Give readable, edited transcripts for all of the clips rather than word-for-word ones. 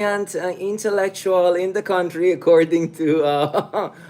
intellectual in the country, according to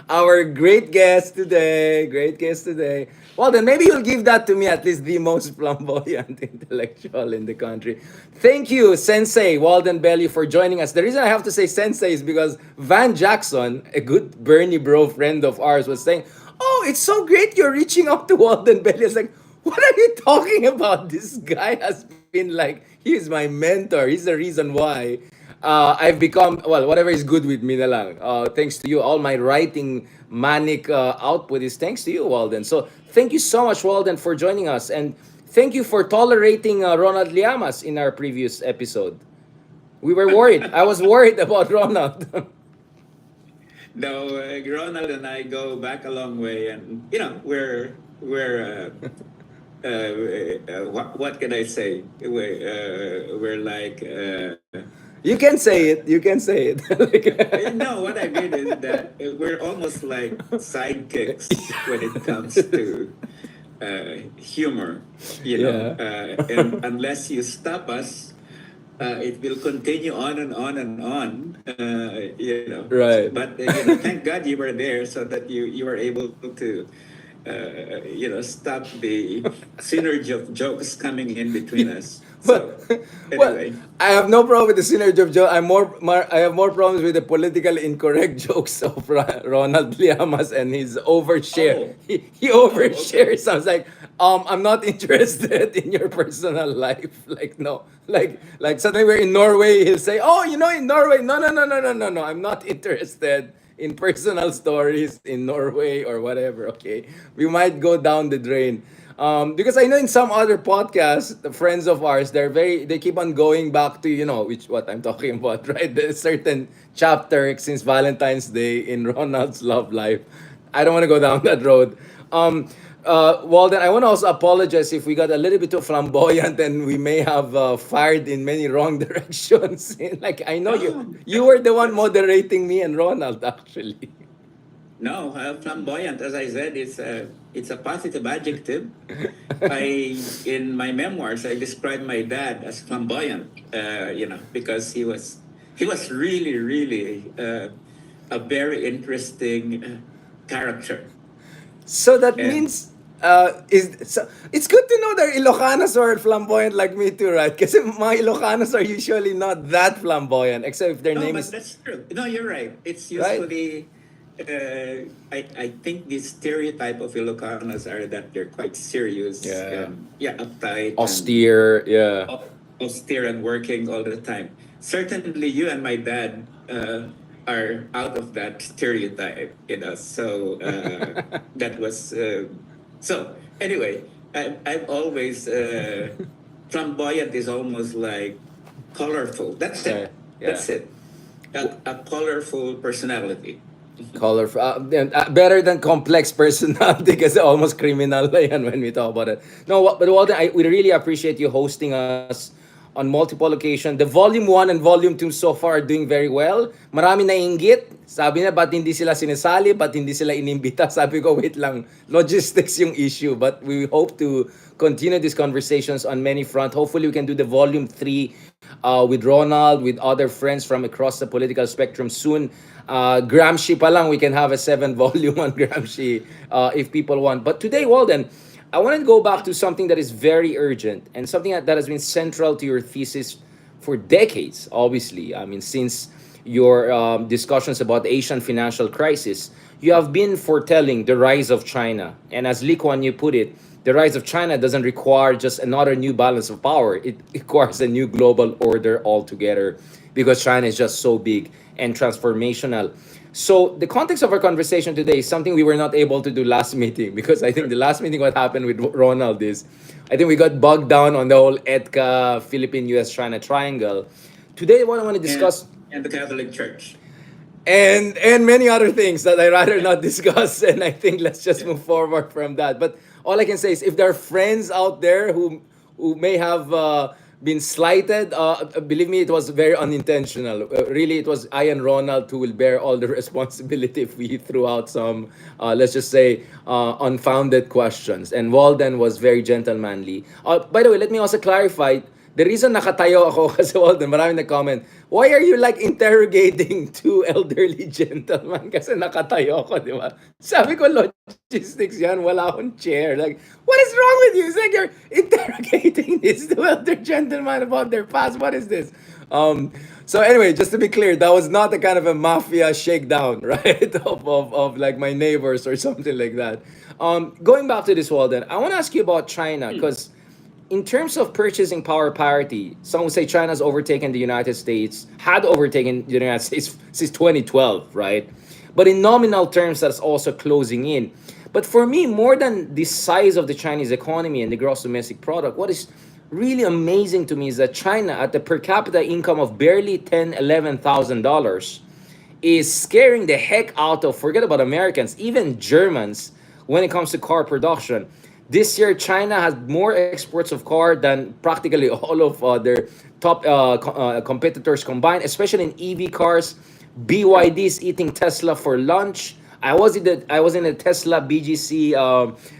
our great guest today. Great guest today. Well, then maybe you'll give that to me, at least the most flamboyant intellectual in the country. Thank you, Sensei Walden Bello, for joining us. The reason I have to say Sensei is because Van Jackson, a good Bernie bro friend of ours, was saying, "Oh, it's so great you're reaching out to Walden Bello." It's like, what are you talking about? This guy has been like, he's my mentor. He's the reason why I've become, well, whatever is good with me na lang. Thanks to you. All my writing manic output is thanks to you, Walden. So thank you so much, Walden, for joining us. And thank you for tolerating Ronald Liamas in our previous episode. We were worried. I was worried about Ronald. No, Ronald and I go back a long way, and we're what can I say? We're like You can say it. You can say it. no. What I mean is that we're almost like sidekicks when it comes to humor, Yeah. and unless you stop us, it will continue on and on and on. Right. But thank God you were there so that you were able to, stop the synergy of jokes coming in between us. Well, So well, anyway, I have no problem with the synergy of Joe. I have more problems with the politically incorrect jokes of Ronald Llamas and his overshare. oh, He okay. overshares. I was like, I'm not interested in your personal life. Like, no, like suddenly we're in Norway. He'll say, oh, in Norway. No, no, no, no, no, no, no. I'm not interested in personal stories in Norway or whatever. Okay, we might go down the drain. Because I know in some other podcasts, the friends of ours, they keep on going back to, which what I'm talking about, right? There's certain chapter since Valentine's Day in Ronald's love life. I don't want to go down that road. Walden, I want to also apologize if we got a little bit too flamboyant and we may have fired in many wrong directions. Like I know No, you were no, the one that's moderating me and Ronald actually. no flamboyant. As I said, it's a positive adjective. In my memoirs, I described my dad as flamboyant. Because he was really really a very interesting character. So that And means it's good to know that Ilocanos are flamboyant like me too, right? Because my Ilocanos are usually not that flamboyant, except if their no, name but is that's true. No, you're right. It's right. usually I think the stereotype of Ilocanos are that they're quite serious Yeah, and uptight and austere. Yeah, austere and working all the time. Certainly, you and my dad are out of that stereotype, So that was so. Anyway, I'm always flamboyant is almost like colorful. That's right. it. Yeah, That's it. A colorful personality. colorful. Better than complex personality kasi almost criminal na yan when we talk about it. No, but Walden, we really appreciate you hosting us on multiple occasions. The Volume 1 and Volume 2 so far are doing very well. Marami na inggit. Sabi na, ba't hindi sila sinisali? Ba't hindi sila inimbita? Sabi ko, wait lang. Logistics yung issue. But we hope to continue these conversations on many fronts. Hopefully, we can do the Volume 3 with Ronald, with other friends from across the political spectrum soon. Gramsci pa lang, we can have a 7 volume on Gramsci if people want. But today, Walden, I want to go back to something that is very urgent and something that has been central to your thesis for decades, obviously. I mean, since your discussions about the Asian financial crisis, you have been foretelling the rise of China. And as Lee Kuan Yew put it, the rise of China doesn't require just another new balance of power. It requires a new global order altogether because China is just so big and transformational. So the context of our conversation today is something we were not able to do last meeting because I think the last meeting what happened with Ronald is I think we got bogged down on the whole EDCA Philippine US China triangle. Today what I want to and discuss and the Catholic Church. and many other things that I rather not discuss. And I think let's just Yeah. move forward from that. But all I can say is if there are friends out there who may have been slighted, believe me, it was very unintentional. Really, it was I and Ronald who will bear all the responsibility if we threw out some, let's just say, unfounded questions. And Walden was very gentlemanly. By the way, let me also clarify. The reason nakatayo ako kasi Walden, marami nag-comment, why are you like interrogating two elderly gentlemen? Kasi nakatayo ako, di ba? Sabi ko, logistics yan, wala akong chair. Like, what is wrong with you? It's like you're interrogating these two elder gentlemen about their past. What is this? So anyway, just to be clear, that was not the kind of a mafia shakedown, right? Of like my neighbors or something like that. Going back to this, Walden, I want to ask you about China because in terms of purchasing power parity, some would say China's overtaken the United States, had overtaken the United States since 2012, right? But in nominal terms, that's also closing in. But for me, more than the size of the Chinese economy and the gross domestic product, what is really amazing to me is that China, at the per capita income of barely $11,000, is scaring the heck out of, forget about Americans, even Germans, when it comes to car production. This year, China has more exports of car than practically all of their top competitors combined, especially in EV cars. BYD is eating Tesla for lunch. I was in a Tesla BGC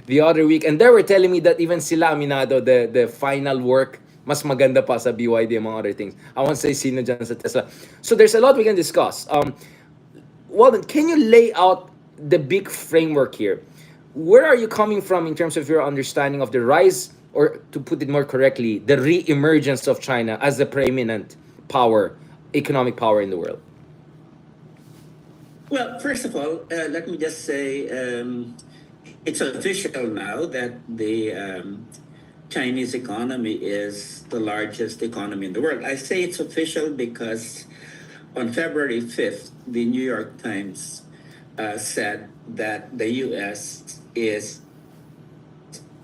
the other week, and they were telling me that even sila aminado the final work mas maganda pa sa BYD among other things. I won't say sino dyan sa Tesla. So there's a lot we can discuss. Walden, can you lay out the big framework here? Where are you coming from in terms of your understanding of the rise, or to put it more correctly, the re-emergence of China as the preeminent power, economic power in the world? Well, first of all, let me just say it's official now that the Chinese economy is the largest economy in the world. I say it's official because on February 5th, the New York Times said that the US is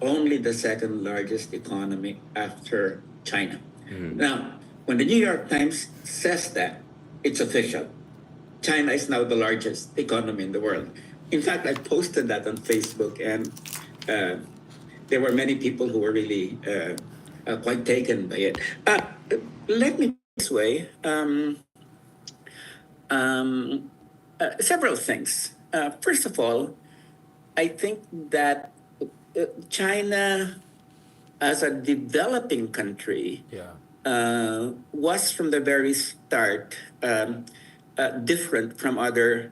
only the second largest economy after China. Now, when the New York Times says that, it's official. China is now the largest economy in the world. In fact, I posted that on Facebook, and there were many people who were really quite taken by it. Let me put it this way. Several things. First of all, I think that China, as a developing country, was from the very start different from other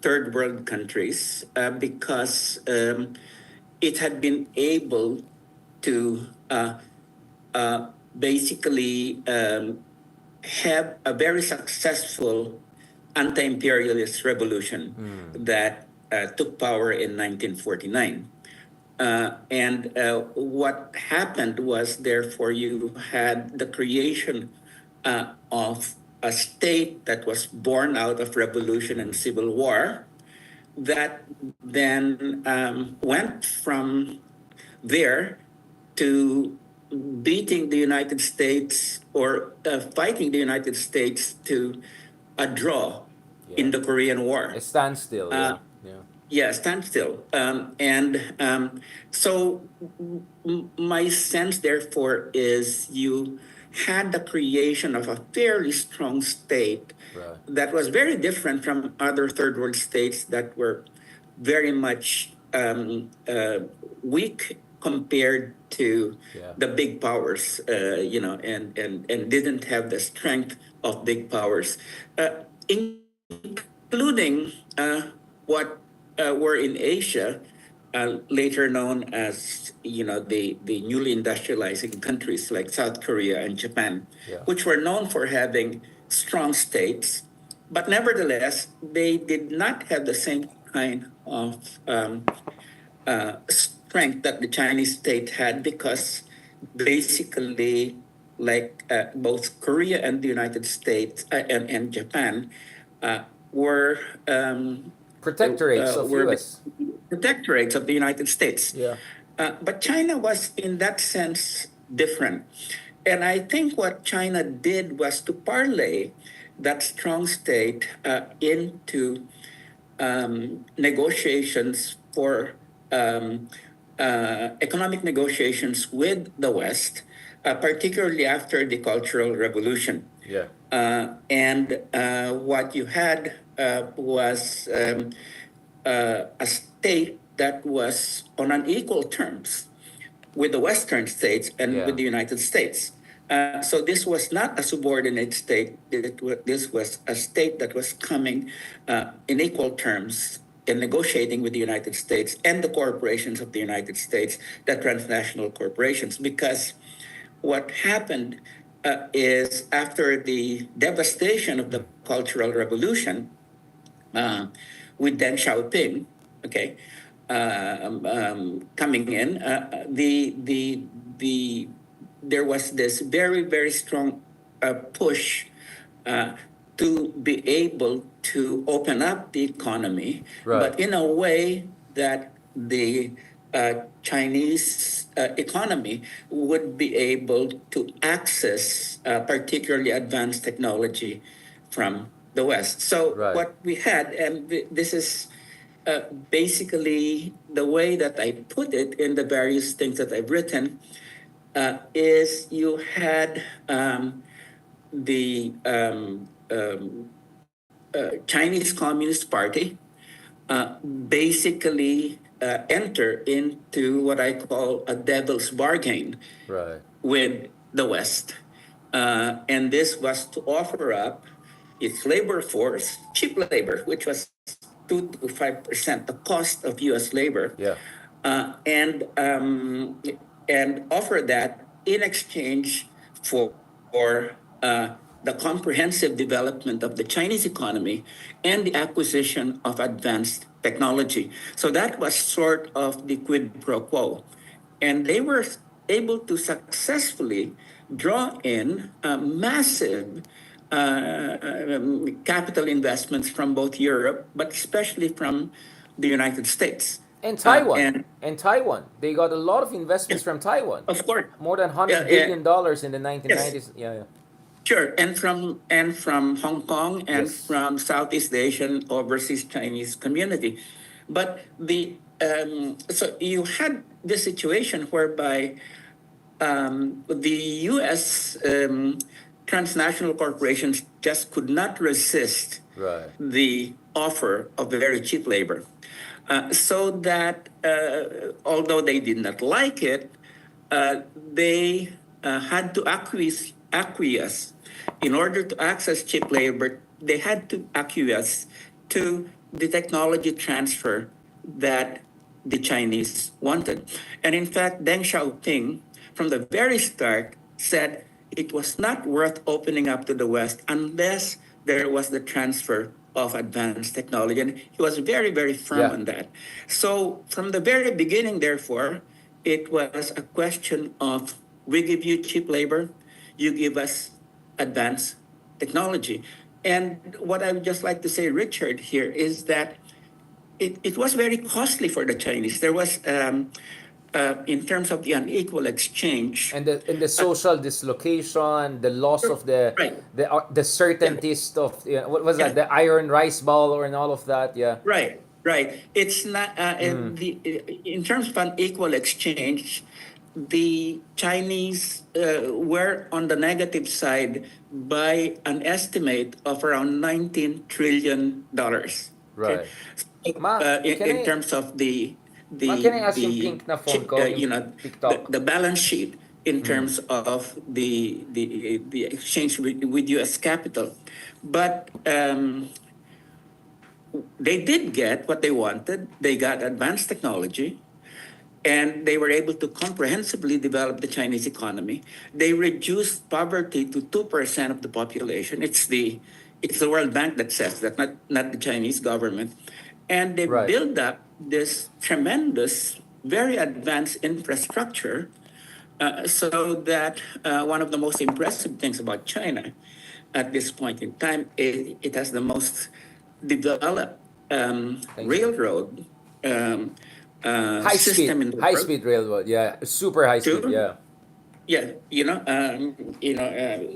third world countries because it had been able to basically have a very successful anti-imperialist revolution that took power in 1949. And what happened was, therefore, you had the creation of a state that was born out of revolution and civil war that then went from there to beating the United States or fighting the United States to a draw in the Korean War. A standstill, Yeah, standstill. So my sense, therefore, is you had the creation of a fairly strong state that was very different from other third world states that were very much weak compared to the big powers, and didn't have the strength of big powers, including what were in Asia, later known as the newly industrializing countries like South Korea and Japan, which were known for having strong states, but nevertheless they did not have the same kind of strength that the Chinese state had, because basically, like both Korea and the United States and Japan were protectorates of US. protectorates of the United States. But China was, in that sense, different. And I think what China did was to parlay that strong state into negotiations for economic negotiations with the West, particularly after the Cultural Revolution. And what you had was a state that was on unequal terms with the Western states and with the United States. So this was not a subordinate state. This was a state that was coming in equal terms in negotiating with the United States and the corporations of the United States, the transnational corporations, because what happened is after the devastation of the Cultural Revolution uh, with Deng Xiaoping, okay, coming in, the there was this very strong push uh, to be able to open up the economy, Right. but in a way that the Chinese economy would be able to access particularly advanced technology from the West. So Right. what we had, and this is basically the way that I put it in the various things that I've written, is you had the Chinese Communist Party basically enter into what I call a devil's bargain Right. with the West. And this was to offer up its labor force, cheap labor, which was 2 to 5% the cost of U.S. labor, Yeah. uh, and um, and offer that in exchange for the comprehensive development of the Chinese economy and the acquisition of advanced technology. So that was sort of the quid pro quo, and they were able to successfully draw in massive capital investments from both Europe, but especially from the United States. And Taiwan. And And Taiwan. They got a lot of investments from Taiwan. of course, More than yeah, $100 yeah, billion dollars in the 1990s. yes, Yeah, yeah. sure, and from Hong Kong and Yes. from Southeast Asian overseas Chinese community, but the so you had this situation whereby the U.S. Transnational corporations just could not resist Right. the offer of very cheap labor. So that although they did not like it, they had to acquiesce. In order to access cheap labor, they had to acquiesce to the technology transfer that the Chinese wanted. And in fact, Deng Xiaoping, from the very start, said it was not worth opening up to the West unless there was the transfer of advanced technology. And he was very firm Yeah. on that. So from the very beginning, therefore, it was a question of we give you cheap labor, you give us advanced technology. And what I would just like to say, Richard, here is that it was very costly for the Chinese. There was, in terms of the unequal exchange, And the social dislocation, the loss of right, the certainties of, yeah, what was that, yeah, the iron rice bowl and all of that. Yeah. right. It's not in terms of unequal exchange. The Chinese were on the negative side by an estimate of around $19 trillion. Okay, Right. Ma, can in I terms of can I ask yung pink na phone ko, yung TikTok? the balance sheet in terms of the exchange with U.S. capital, but they did get what they wanted. They got advanced technology, and they were able to comprehensively develop the Chinese economy. They reduced poverty to 2% of the population. It's the World Bank that says that, not the Chinese government. And they Right. built up this tremendous, very advanced infrastructure, so that one of the most impressive things about China at this point in time is it has the most developed Thank you. railroad High system in speed, the high world. speed railroad. Yeah, super high speed. Too. Yeah. Yeah,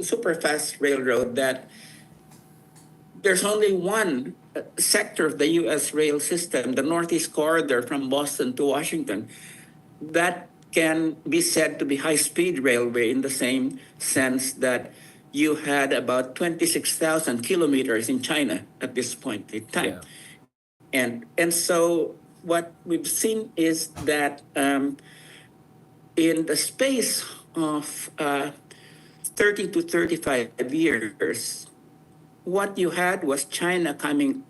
super fast railroad that there's only one sector of the U.S. rail system, the Northeast Corridor from Boston to Washington, that can be said to be high-speed railway in the same sense that you had about 26,000 kilometers in China at this point in time. Yeah. And so what we've seen is that in the space of 30 to 35 years, what you had was China coming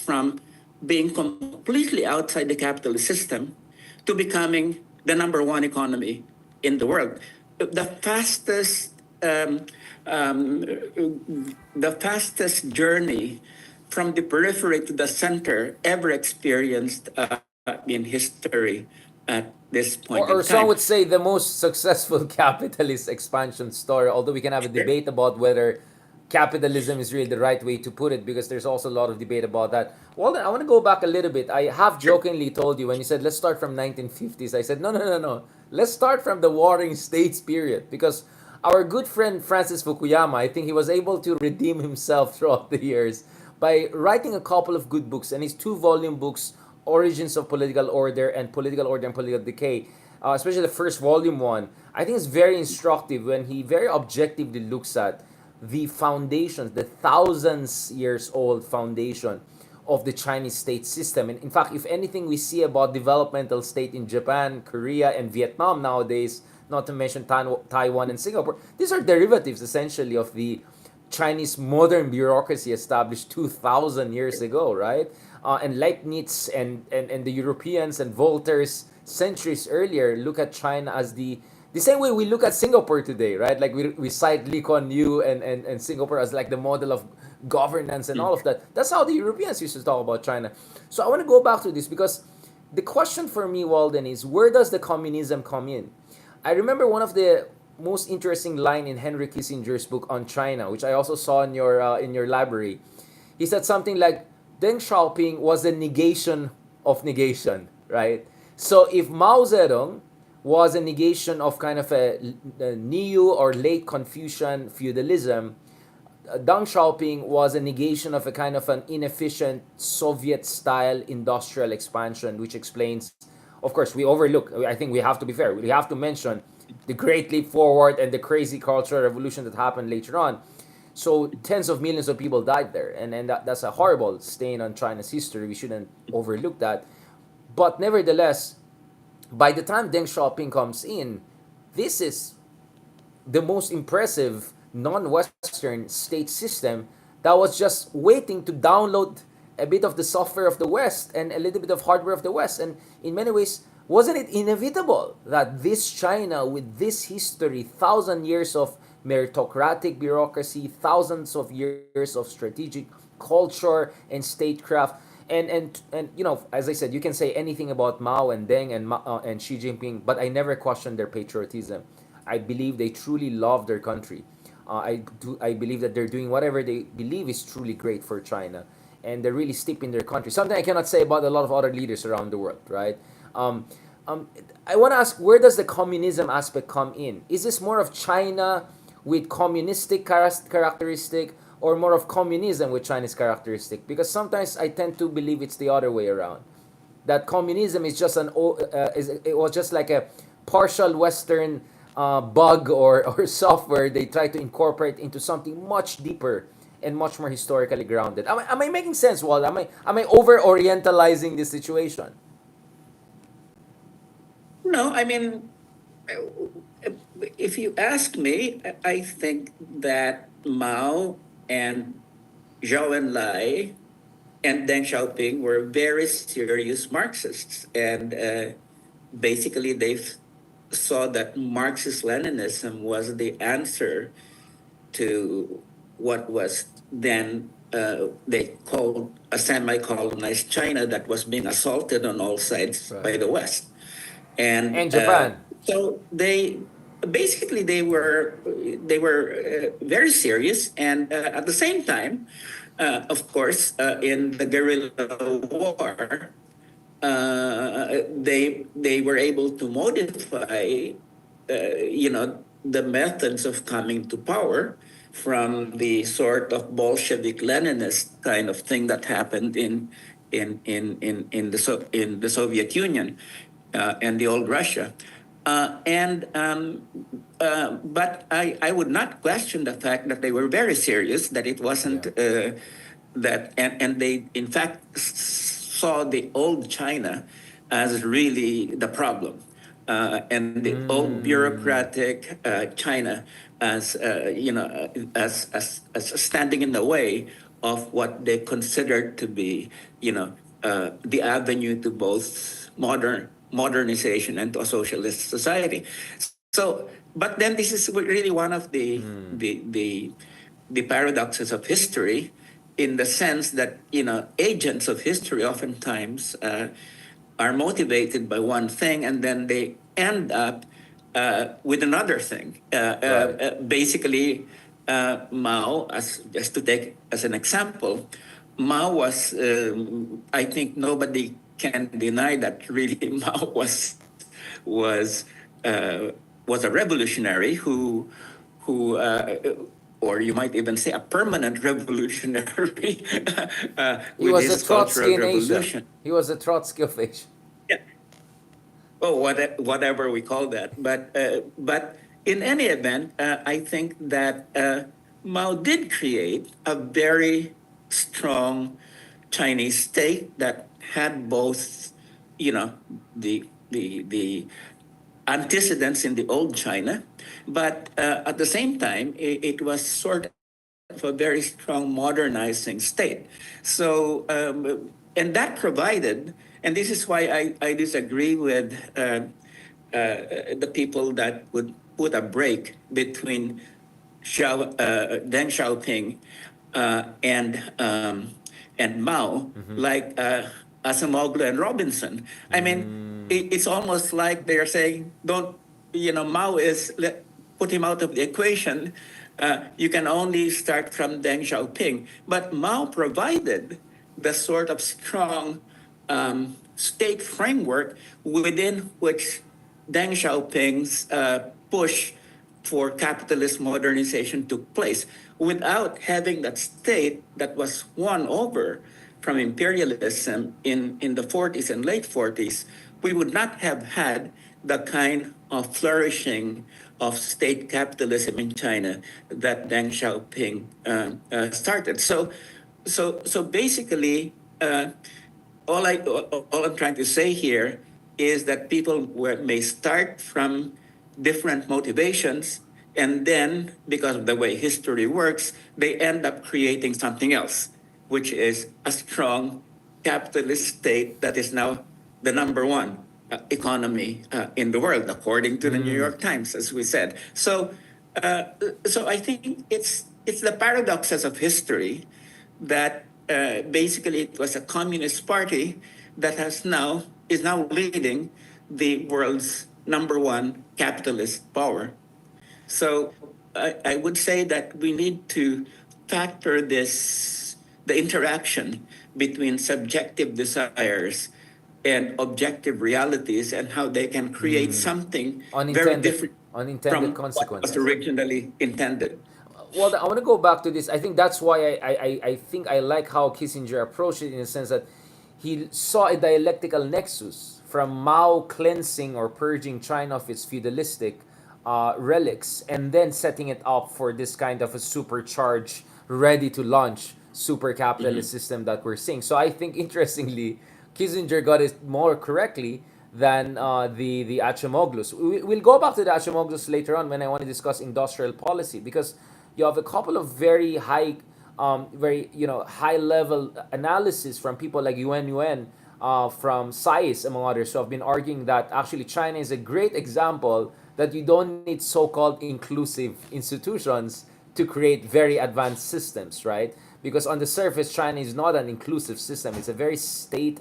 from being completely outside the capitalist system to becoming the number one economy in the world. The fastest, um, um, the fastest journey from the periphery to the center ever experienced in history at this point in Or time. some would say the most successful capitalist expansion story, although we can have a debate about whether capitalism is really the right way to put it, because there's also a lot of debate about that. Well, then I want to go back a little bit. I half jokingly told you when you said let's start from 1950s. I said no. Let's start from the Warring States period, because our good friend Francis Fukuyama, I think he was able to redeem himself throughout the years by writing a couple of good books, and his two-volume books, Origins of Political Order and Political Decay, especially the first volume one, I think it's very instructive when he very objectively looks at the foundations, the thousands years old foundation of the Chinese state system. And in fact, if anything we see about developmental state in Japan, Korea, and Vietnam nowadays, not to mention Taiwan and Singapore, these are derivatives essentially of the Chinese modern bureaucracy established 2,000 years ago, right? And Leibniz and the Europeans and Voltaire's centuries earlier look at China as the same way we look at Singapore today, right? Like we cite Lee Kuan Yew and Singapore as like the model of governance and all of that. That's how the Europeans used to talk about China. So I want to go back to this because the question for me, Walden, is where does the communism come in? I remember one of the most interesting line in Henry Kissinger's book on China, which I also saw in your library. He said something like Deng Xiaoping was a negation of negation, right? So if Mao Zedong was a negation of kind of a neo or late Confucian feudalism, Deng Xiaoping was a negation of a kind of an inefficient Soviet-style industrial expansion, which explains, of course, we overlook, I think we have to be fair, we have to mention the Great Leap Forward and the crazy cultural revolution that happened later on. So tens of millions of people died there, and that's a horrible stain on China's history. We shouldn't overlook that. But nevertheless, by the time Deng Xiaoping comes in, this is the most impressive non-Western state system that was just waiting to download a bit of the software of the West and a little bit of hardware of the West. And in many ways, wasn't it inevitable that this China, with this history, 1,000 years of meritocratic bureaucracy, thousands of years of strategic culture and statecraft, and you know, as I said, you can say anything about Mao and Deng and Xi Jinping, but I never questioned their patriotism. I believe they truly love their country. I believe that they're doing whatever they believe is truly great for China, and they're really steeped in their country. Something I cannot say about a lot of other leaders around the world, right? Um, I want to ask, where does the communism aspect come in? Is this more of China with communistic characteristic, or more of communism with Chinese characteristic? Because sometimes I tend to believe it's the other way around. That communism is just it was just like a partial Western bug or software they try to incorporate into something much deeper and much more historically grounded. Am I making sense, Walt? Am I over orientalizing the situation? No, I mean, if you ask me, I think that Mao and Zhou Enlai and Deng Xiaoping were very serious Marxists, and basically they saw that Marxist-Leninism was the answer to what was then they called a semi-colonized China that was being assaulted on all sides by the West. And Japan. So they basically they were very serious, and at the same time, of course, in the guerrilla war, they were able to modify, the methods of coming to power from the sort of Bolshevik Leninist kind of thing that happened in the Soviet Union and the old Russia. But I would not question the fact that they were very serious, that it wasn't and they in fact saw the old China as really the problem. and the old bureaucratic China as as standing in the way of what they considered to be the avenue to both modernization and to a socialist society. So, but then this is really one of the paradoxes of history, in the sense that agents of history oftentimes are motivated by one thing, and then they end up with another thing. Right. Basically, Mao, as just to take as an example, Mao was. I think nobody can deny that really Mao was uh, was a revolutionary who or you might even say a permanent revolutionary He with was a his Trotsky cultural in Asia. revolution. He was a Trotsky of Asia. Yeah. Oh, whatever we call that. But in any event, I think that Mao did create a very strong Chinese state that had both, you know, the antecedents in the old China, but at the same time, it was sort of a very strong modernizing state. So, and that provided, and this is why I disagree with the people that would put a break between Deng Xiaoping and Mao, like Acemoglu and Robinson. I mean, it's almost like they're saying, don't, Mao is, put him out of the equation. You can only start from Deng Xiaoping. But Mao provided the sort of strong state framework within which Deng Xiaoping's push for capitalist modernization took place. Without having that state that was won over from imperialism in the 40s and late 40s, we would not have had the kind of flourishing of state capitalism in China that Deng Xiaoping started. So basically, all I'm trying to say here is that people may start from different motivations, and then because of the way history works, they end up creating something else, which is a strong capitalist state that is now the number one economy in the world, according to the New York Times, as we said. So I think it's the paradoxes of history that basically it was a communist party that is now leading the world's number one capitalist power. So I would say that we need to factor the interaction between subjective desires and objective realities, and how they can create something very different Unintended from what was consequences. originally intended. Well, I want to go back to this. I think that's why I think I like how Kissinger approached it, in the sense that he saw a dialectical nexus from Mao cleansing or purging China of its feudalistic relics, and then setting it up for this kind of a supercharged, ready to launch super capitalist system that we're seeing. So I think, interestingly, Kissinger got it more correctly than the Achemoglus. We'll go back to the Achemoglus later on when I want to discuss industrial policy, because you have a couple of very high level analysis from people like Yuan from SAIS, among others, who have been arguing that actually China is a great example that you don't need so-called inclusive institutions to create very advanced systems, right? Because on the surface, China is not an inclusive system. It's a very state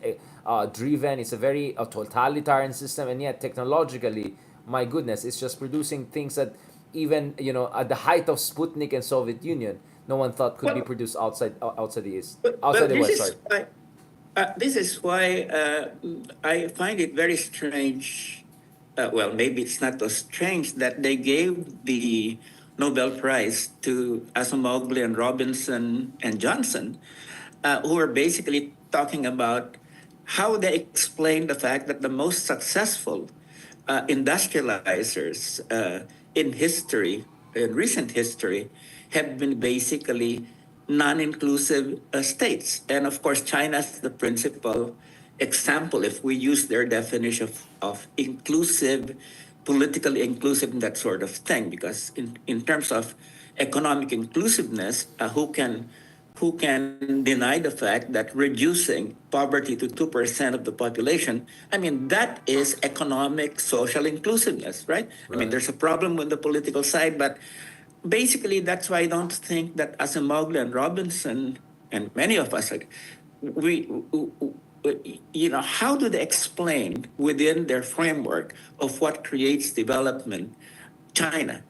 driven, it's a very totalitarian system, and yet technologically, my goodness, it's just producing things that even at the height of Sputnik and Soviet Union, no one thought could be produced outside the East, outside the West. Sorry. This is why I find it very strange. Well, maybe it's not so strange that they gave the Nobel Prize to Acemoglu and Robinson and Johnson, who were basically talking about how they explain the fact that the most successful industrializers in history, in recent history, have been basically non-inclusive states. And of course, China's the principal example, if we use their definition of inclusive, politically inclusive, and that sort of thing, because in terms of economic inclusiveness, who can deny the fact that reducing poverty to 2% of the population, I mean, that is economic social inclusiveness, right? I mean, Right. there's a problem with the political side, but basically that's why I don't think that Asimoglu and Robinson and many of us, like, how do they explain within their framework of what creates development China?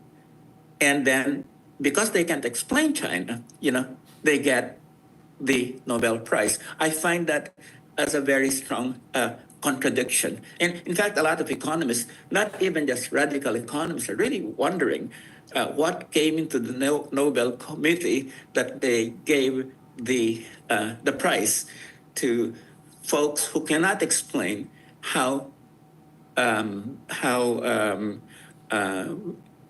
And then because they can't explain China, they get the Nobel Prize. I find that as a very strong contradiction. And in fact, a lot of economists, not even just radical economists, are really wondering what came into the Nobel Committee that they gave the prize to folks who cannot explain how how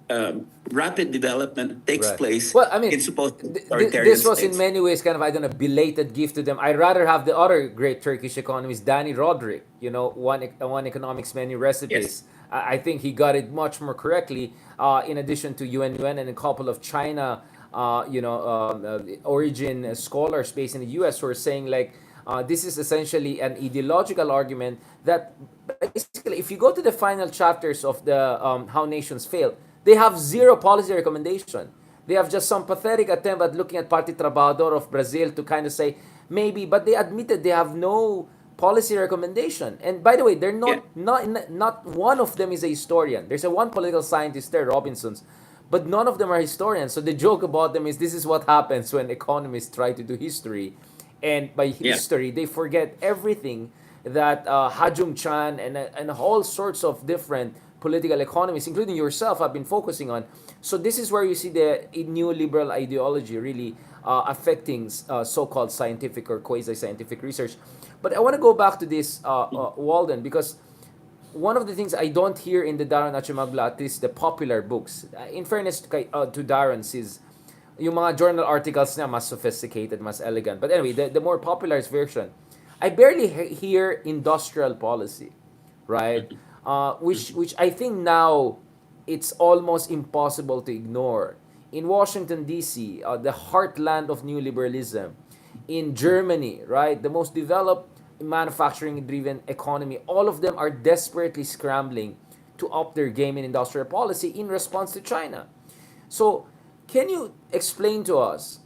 uh, rapid development takes Right. place Well, I mean, in supposed authoritarian this was in states. many ways kind of, I don't know, belated gift to them. I'd rather have the other great Turkish economist, Danny Roderick, one economics menu Yes. recipes. I think he got it much more correctly. In addition to Yuan and a couple of China, origin scholars based in the U.S. who are saying like, this is essentially an ideological argument that basically, if you go to the final chapters of the How Nations Fail, they have zero policy recommendation. They have just some pathetic attempt at looking at Party Trabajador of Brazil to kind of say maybe, but they admitted they have no policy recommendation. And by the way, they're Yeah. not one of them is a historian. There's a one political scientist there, Robinson's, but none of them are historians. So the joke about them is this is what happens when economists try to do history, and by Yeah. history they forget everything that Hajung Chan and all sorts of different political economists, including yourself, have been focusing on. So this is where you see the neoliberal ideology really affecting so-called scientific or quasi-scientific research. But I want to go back to this, Walden, because one of the things I don't hear in the Darren Achimagla is the popular books. In fairness to Darren's is yung mga journal articles niya mas sophisticated, mas elegant. But anyway, the more popular version, I barely hear industrial policy, right? Which I think now it's almost impossible to ignore. In Washington D.C., the heartland of neoliberalism, in Germany, right, the most developed manufacturing-driven economy, all of them are desperately scrambling to up their game in industrial policy in response to China. So, can you explain to us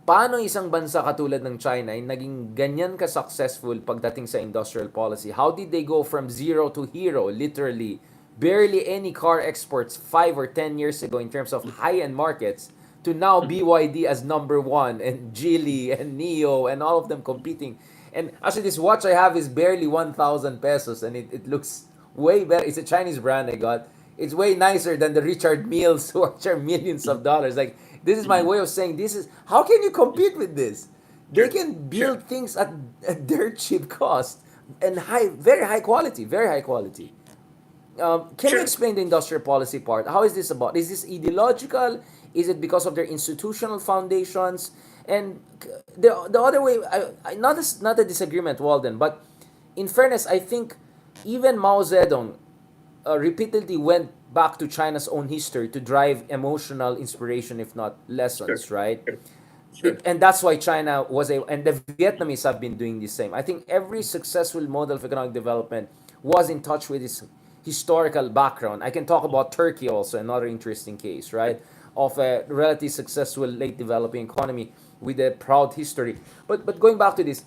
paano isang bansa katulad ng China ay naging ganyan ka-successful pagdating sa industrial policy? How did they go from zero to hero, literally? Barely any car exports 5 or 10 years ago in terms of high-end markets to now BYD as number one and Geely and Neo and all of them competing. And actually, this watch I have is barely 1,000 pesos and it looks way better. It's a Chinese brand I got. It's way nicer than the Richard Milles who are millions of dollars. Like, this is my way of saying this is how can you compete with this? They Sure. can Sure. build things at dirt cheap cost and very high quality, very high quality. Can you Sure. explain the industrial policy part? How is this about? Is this ideological? Is it because of their institutional foundations? And the other way, not a disagreement, Walden, but in fairness, I think even Mao Zedong repeatedly went back to China's own history to drive emotional inspiration, if not Sure. lessons, right? Sure. Sure. And that's why China was a, and the Vietnamese have been doing the same. I think every successful model of economic development was in touch with its historical background. I can talk about Turkey also, another interesting case, right? Of a relatively successful late developing economy with a proud history. But going back to this,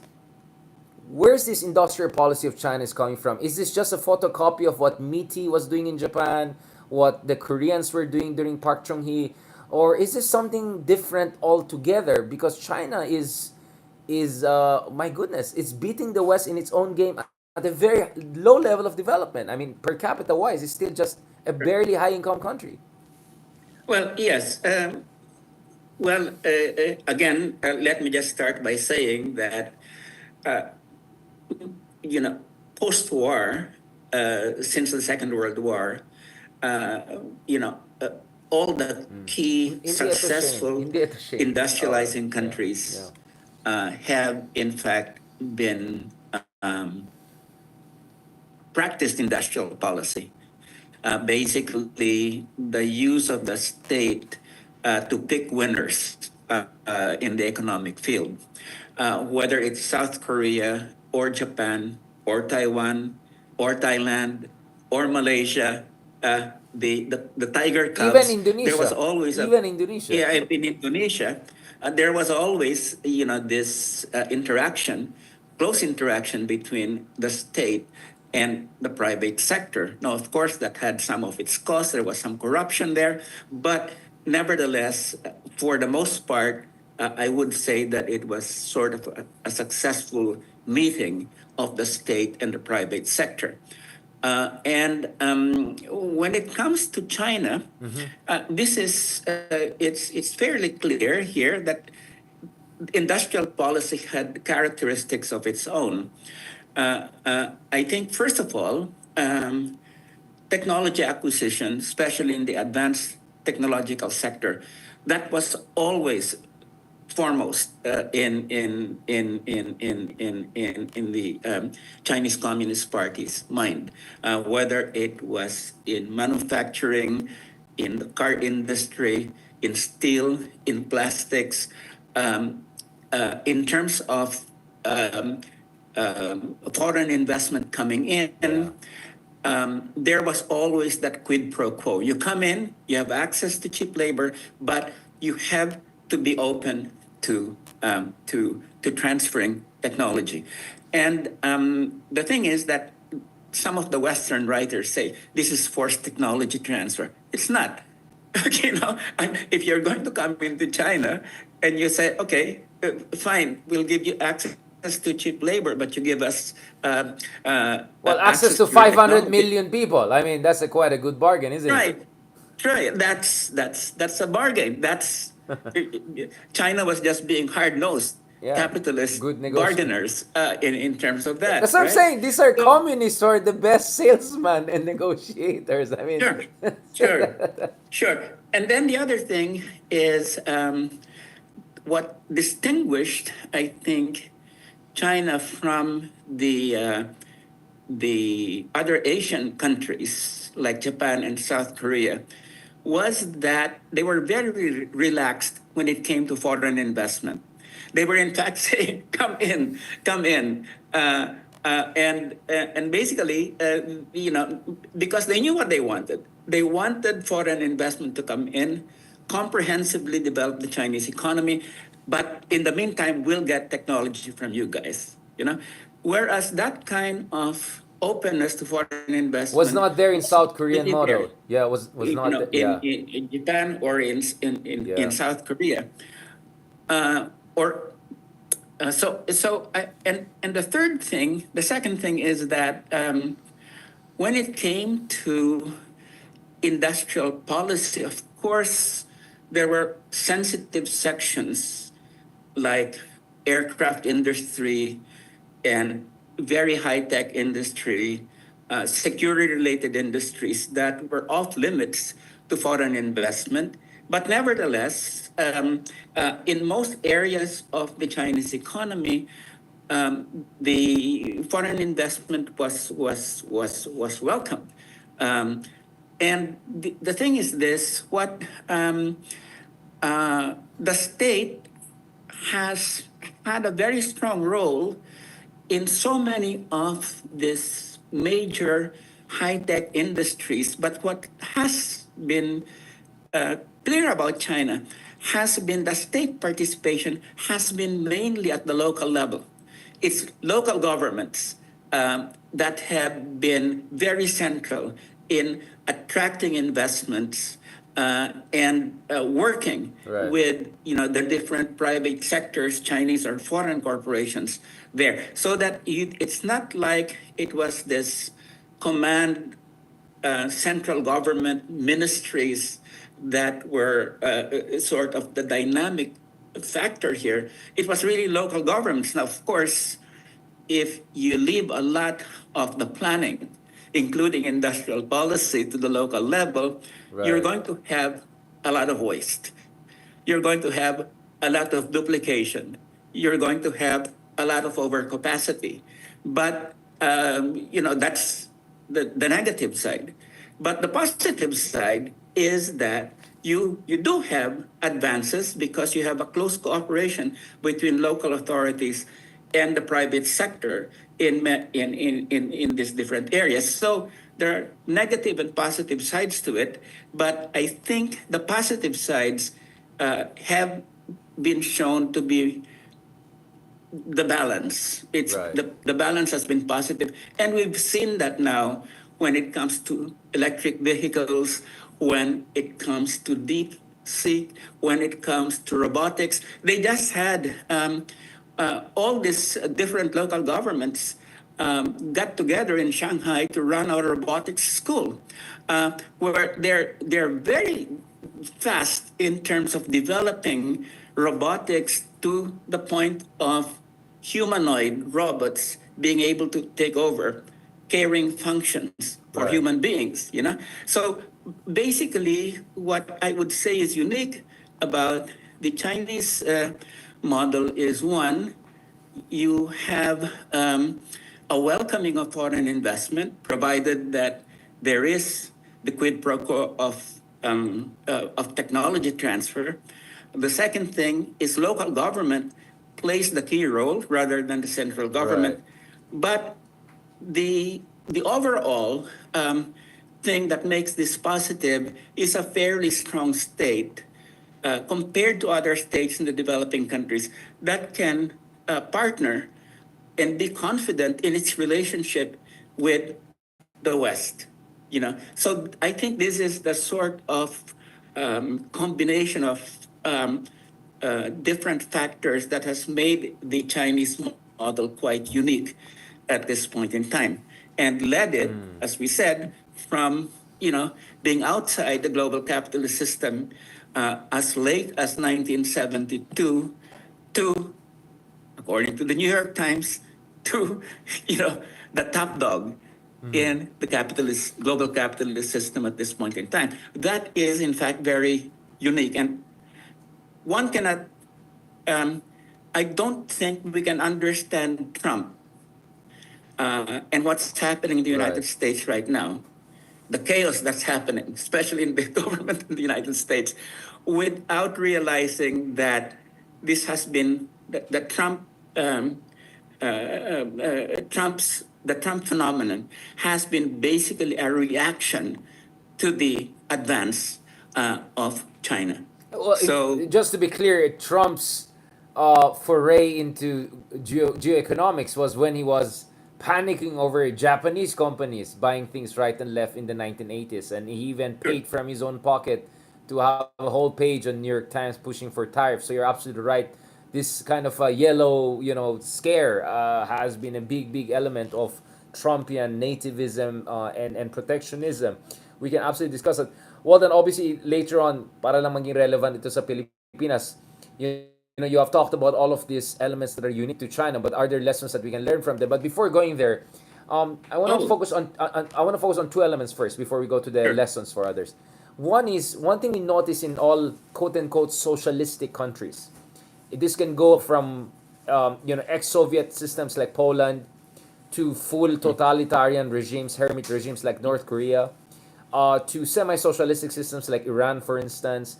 where's this industrial policy of China is coming from? Is this just a photocopy of what MITI was doing in Japan, what the Koreans were doing during Park Chung-hee, or is this something different altogether? Because China is my goodness, it's beating the West in its own game at a very low level of development. I mean, per capita wise, it's still just a barely high income country. Well, yes. Again, let me just start by saying that, uh, post-war, since the Second World War, uh, you know, uh, all the key Hindi ito shame. successful Hindi ito shame. industrializing Yeah. countries have, in fact, been um, practiced industrial policy. Basically, the use of the state to pick winners in the economic field, whether it's South Korea or Japan or Taiwan or Thailand or Malaysia, the Tiger Even Cubs, there was Indonesia. always a Even Indonesia. yeah, in Indonesia, there was always, this interaction, close interaction between the state and the private sector. Now, of course, that had some of its costs. There was some corruption there, but nevertheless, for the most part, I would say that it was sort of a successful meeting of the state and the private sector. And when it comes to China, this is it's fairly clear here that industrial policy had characteristics of its own. I think first of all, technology acquisition, especially in the advanced technological sector, that was always foremost in the Chinese Communist Party's mind, whether it was in manufacturing, in the car industry, in steel, in plastics, in terms of foreign investment coming in. There was always that quid pro quo. You come in, you have access to cheap labor, but you have to be open to transferring technology. And the thing is that some of the Western writers say this is forced technology transfer. It's not. If you're going to come into China and you say, okay, fine, we'll give you access to cheap labor, but you give us Well, access to your 500 technology. million people. I mean, that's quite a good bargain, isn't it? Right, right. That's a bargain. That's China was just being hard nosed, Yeah. capitalist Good negotiation. bargainers in terms of that. That's what I'm right? saying. These are So, communists who are the best salesmen and negotiators. I mean, Sure, sure. And then the other thing is what distinguished, I think, China from the other Asian countries like Japan and South Korea was that they were very relaxed when it came to foreign investment. They were in fact saying, "Come in, come in," and basically, because they knew what they wanted. They wanted foreign investment to come in, comprehensively develop the Chinese economy, but in the meantime, we'll get technology from you guys. Whereas that kind of openness to foreign was investment not there in wasn't South Korean really there model. Yeah, was not. Yeah, in Japan or in yeah. South Korea. Or and the third thing, the second thing is that when it came to industrial policy, of course, there were sensitive sections like aircraft industry and very high-tech industry, security-related industries that were off limits to foreign investment. But nevertheless, in most areas of the Chinese economy, the foreign investment was welcomed. And the thing is this: the state has had a very strong role in so many of these major high-tech industries. But what has been clear about China has been the state participation has been mainly at the local level. It's local governments that have been very central in attracting investments and working Right. with the different private sectors, Chinese or foreign corporations there, so that it's not like it was this command central government ministries that were sort of the dynamic factor here. It was really local governments. Now, of course, if you leave a lot of the planning, including industrial policy, to the local level, you're Right. going to have a lot of waste. You're going to have a lot of duplication. You're going to have a lot of overcapacity. But that's the negative side. But the positive side is that you do have advances because you have a close cooperation between local authorities and the private sector in these different areas. So there are negative and positive sides to it, but I think the positive sides have been shown to be the balance. It's Right. the balance has been positive, and we've seen that now when it comes to electric vehicles, when it comes to deep sea, when it comes to robotics. They just had all these different local governments got together in Shanghai to run a robotics school, where they're very fast in terms of developing robotics to the point of humanoid robots being able to take over caring functions for Right. human beings, So basically, what I would say is unique about the Chinese model is one, you have a welcoming of foreign investment, provided that there is the quid pro quo of technology transfer. The second thing is local government plays the key role rather than the central Right. government. But the overall thing that makes this positive is a fairly strong state compared to other states in the developing countries that can partner and be confident in its relationship with the West. So I think this is the sort of combination of different factors that has made the Chinese model quite unique at this point in time, and led it, Mm. as we said, from being outside the global capitalist system as late as 1972 to, according to the New York Times, to the top dog Mm. in the global capitalist system at this point in time. That is, in fact, very unique, and one cannot. Um, I don't think we can understand Trump and what's happening in the United Right. States right now, the chaos that's happening, especially in the government in the United States, without realizing that this has been the Trump phenomenon has been basically a reaction to the advance of China. Well, So just to be clear, Trump's foray into geoeconomics was when he was panicking over Japanese companies buying things right and left in the 1980s, and he even paid from his own pocket to have a whole page on New York Times pushing for tariffs. So you're absolutely right. This kind of a yellow, scare has been a big element of Trumpian nativism and protectionism. We can absolutely discuss it. Well, then obviously later on, para lang maging relevant ito sa Pilipinas, you have talked about all of these elements that are unique to China, but are there lessons that we can learn from them? But before going there, oh, I want to focus on two elements first before we go to the sure. lessons for others. One thing we notice in all quote unquote socialistic countries. This can go from ex-Soviet systems like Poland to full totalitarian regimes, hermit regimes like North Korea, to semi-socialistic systems like Iran, for instance,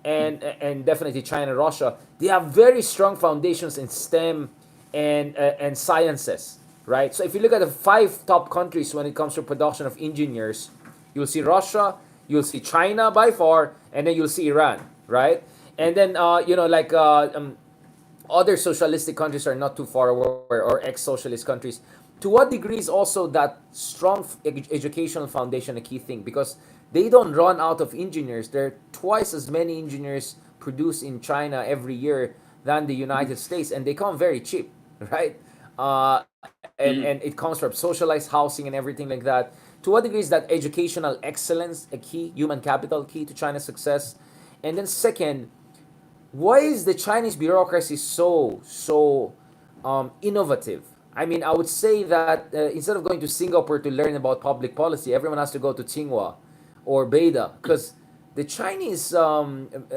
and definitely China, Russia. They have very strong foundations in STEM and sciences, right? So if you look at the five top countries when it comes to production of engineers, you'll see Russia, you'll see China by far, and then you'll see Iran, right? And then other socialistic countries are not too far away, or ex-socialist countries. To what degree is also that strong educational foundation a key thing? Because they don't run out of engineers. There are twice as many engineers produced in China every year than the United States, and they come very cheap, right? And it comes from socialized housing and everything like that. To what degree is that educational excellence a key, human capital key to China's success? And then second, why is the Chinese bureaucracy so innovative? I mean, I would say that instead of going to Singapore to learn about public policy, everyone has to go to Tsinghua or Beida, because the Chinese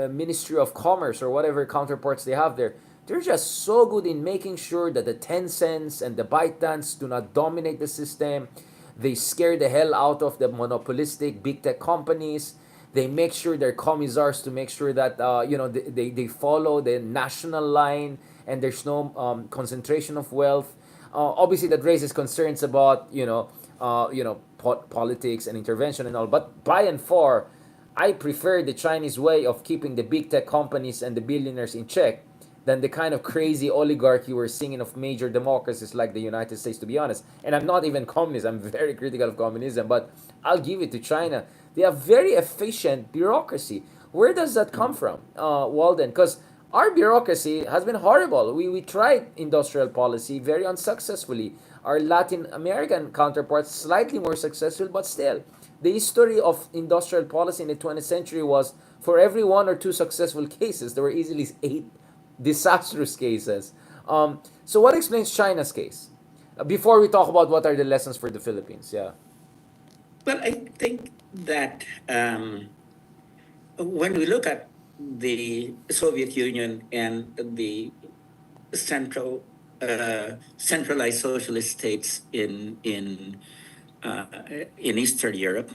Ministry of Commerce or whatever counterparts they have there, They're just so good in making sure that the Tencents and the ByteDance do not dominate the system. They scare the hell out of the monopolistic big tech companies. They make sure they're commissars to make sure that they follow the national line and there's no concentration of wealth. Obviously, that raises concerns about politics and intervention and all. But by and far, I prefer the Chinese way of keeping the big tech companies and the billionaires in check than the kind of crazy oligarchy we're seeing of major democracies like the United States, to be honest. And I'm not even communist, I'm very critical of communism, but I'll give it to China. They have very efficient bureaucracy. Where does that come from, Walden? Because our bureaucracy has been horrible. We tried industrial policy very unsuccessfully. Our Latin American counterparts slightly more successful, but still. The history of industrial policy in the 20th century was for every one or two successful cases, there were easily eight disastrous cases. So what explains China's case? Before we talk about what are the lessons for the Philippines, yeah. Well, I think that when we look at the Soviet Union and the central centralized socialist states in Eastern Europe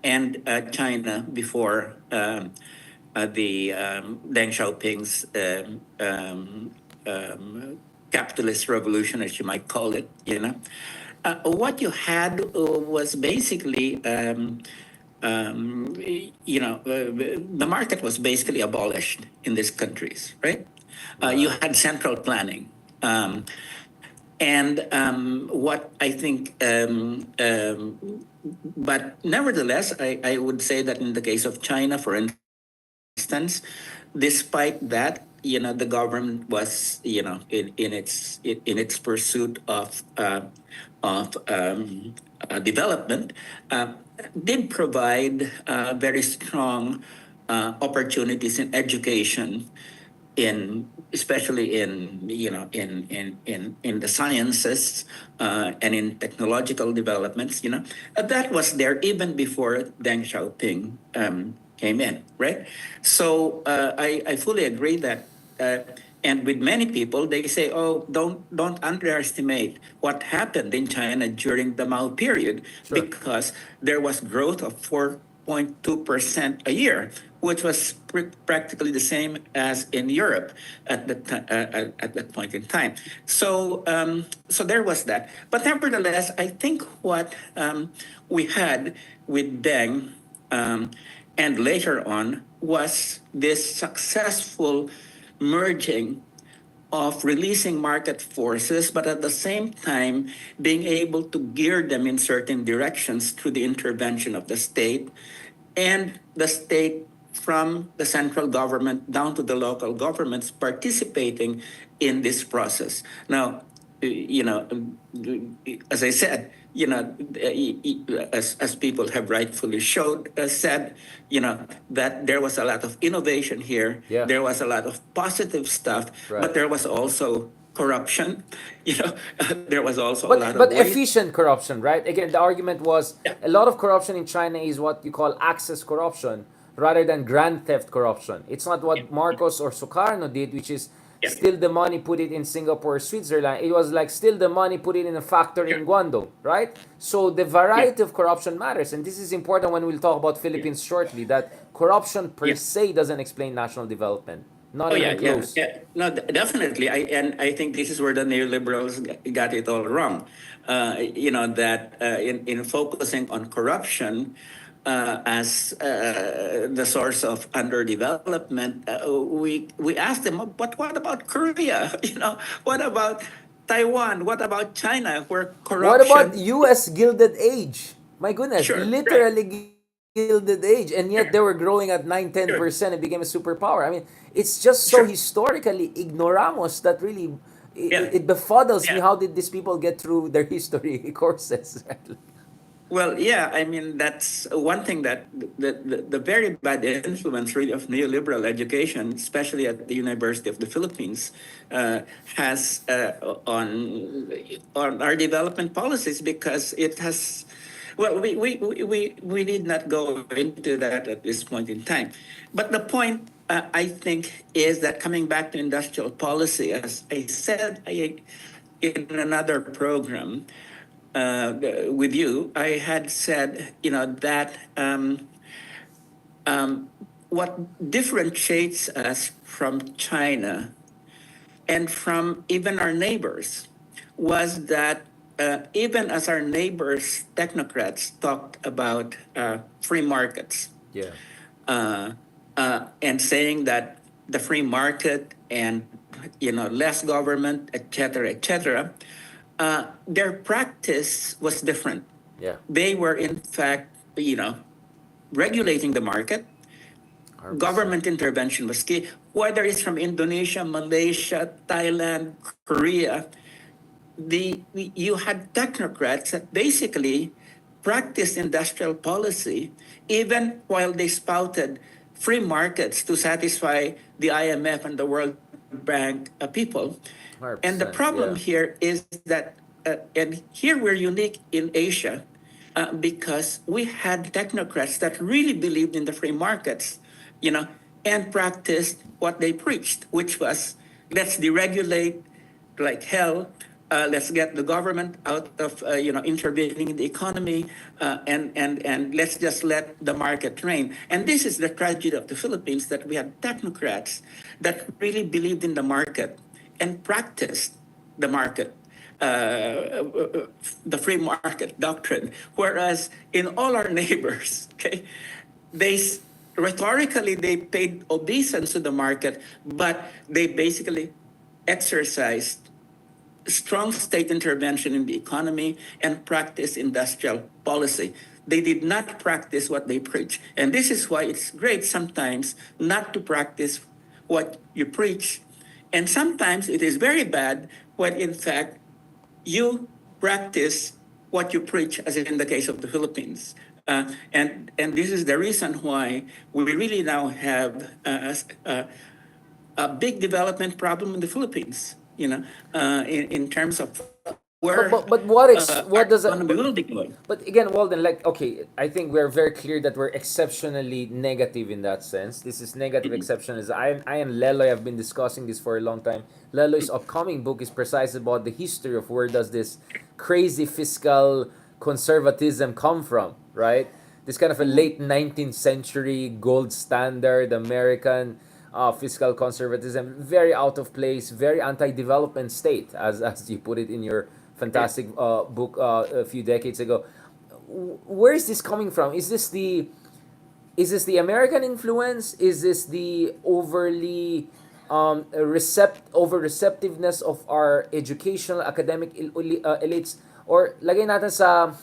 and China before the Deng Xiaoping's capitalist revolution, as you might call it, what you had was basically, the market was basically abolished in these countries, right? You had central planning. What I think, but nevertheless, I would say that in the case of China, for instance, despite that, the government was, in its pursuit of development, did provide very strong opportunities in education, especially in the sciences and in technological developments. That was there even before Deng Xiaoping came in, right? So I fully agree that. And with many people, they say, "Oh, don't underestimate what happened in China during the Mao period, Sure. because there was growth of 4.2% a year, which was practically the same as in Europe at that point in time." So there was that. But nevertheless, I think what we had with Deng and later on was this successful merging of releasing market forces, but at the same time being able to gear them in certain directions through the intervention of the state, and the state from the central government down to the local governments participating in this process. Now, as I said, as people have rightfully said, that there was a lot of innovation here. Yeah. There was a lot of positive stuff, Right. but there was also corruption. There was also a lot But of waste. efficient corruption, right? Again, the argument was a lot of corruption in China is what you call access corruption rather than grand theft corruption. It's not what Marcos or Sukarno did, which is steal the money, put it in Singapore, Switzerland. It was like steal the money, put it in a factory in Guangdong, right? So the variety of corruption matters, and this is important when we'll talk about Philippines shortly. That corruption per se doesn't explain national development. Not even close. No, definitely. I think this is where the neoliberals got it all wrong. That in focusing on corruption as the source of underdevelopment, we asked them, but what about Korea? What about Taiwan? What about China, where corruption? What about U.S. Gilded Age? My goodness, Sure, literally Gilded Age, and yet they were growing at 9-10% and became a superpower. I mean, it's just so historically ignoramos that really it befuddles me. How did these people get through their history courses? Well, yeah, I mean, that's one thing, that the very bad influence really of neoliberal education, especially at the University of the Philippines, has on our development policies, because it has, well, we need not go into that at this point in time. But the point I think, is that coming back to industrial policy, as I said in another program with you, I had said, that what differentiates us from China and from even our neighbors was that even as our neighbors, technocrats, talked about free markets, Yeah. and saying that the free market and less government, et cetera, their practice was different. Yeah. They were in fact, regulating the market. 100%. Government intervention was key. Whether it's from Indonesia, Malaysia, Thailand, Korea, you had technocrats that basically practiced industrial policy even while they spouted free markets to satisfy the IMF and the World Bank people. And the 100%. problem Yeah. here is that, and here we're unique in Asia, because we had technocrats that really believed in the free markets, and practiced what they preached, which was let's deregulate like hell. Let's get the government out of intervening in the economy, and let's just let the market reign. And this is the tragedy of the Philippines, that we had technocrats that really believed in the market and practiced the market, the free market doctrine. Whereas in all our neighbors, okay, they rhetorically they paid obeisance to the market, but they basically exercised strong state intervention in the economy and practice industrial policy. They did not practice what they preach. And this is why it's great sometimes not to practice what you preach. And sometimes it is very bad when, in fact, you practice what you preach, as in the case of the Philippines. And this is the reason why we really now have a big development problem in the Philippines, in terms of where But what our what does it? economy will be going. But again, Walden, like, okay, I think we're very clear that we're exceptionally negative in that sense. This is negative exceptionalism. I and Lelo have been discussing this for a long time. Lelo's upcoming book is precisely about the history of where does this crazy fiscal conservatism come from, right? This kind of a late 19th century gold standard American fiscal conservatism, very out of place, very anti-development state, as you put it in your fantastic book a few decades ago. Where is this coming from? Is this the American influence? Is this the overly over receptiveness of our educational academic elites? Or lagay natin sa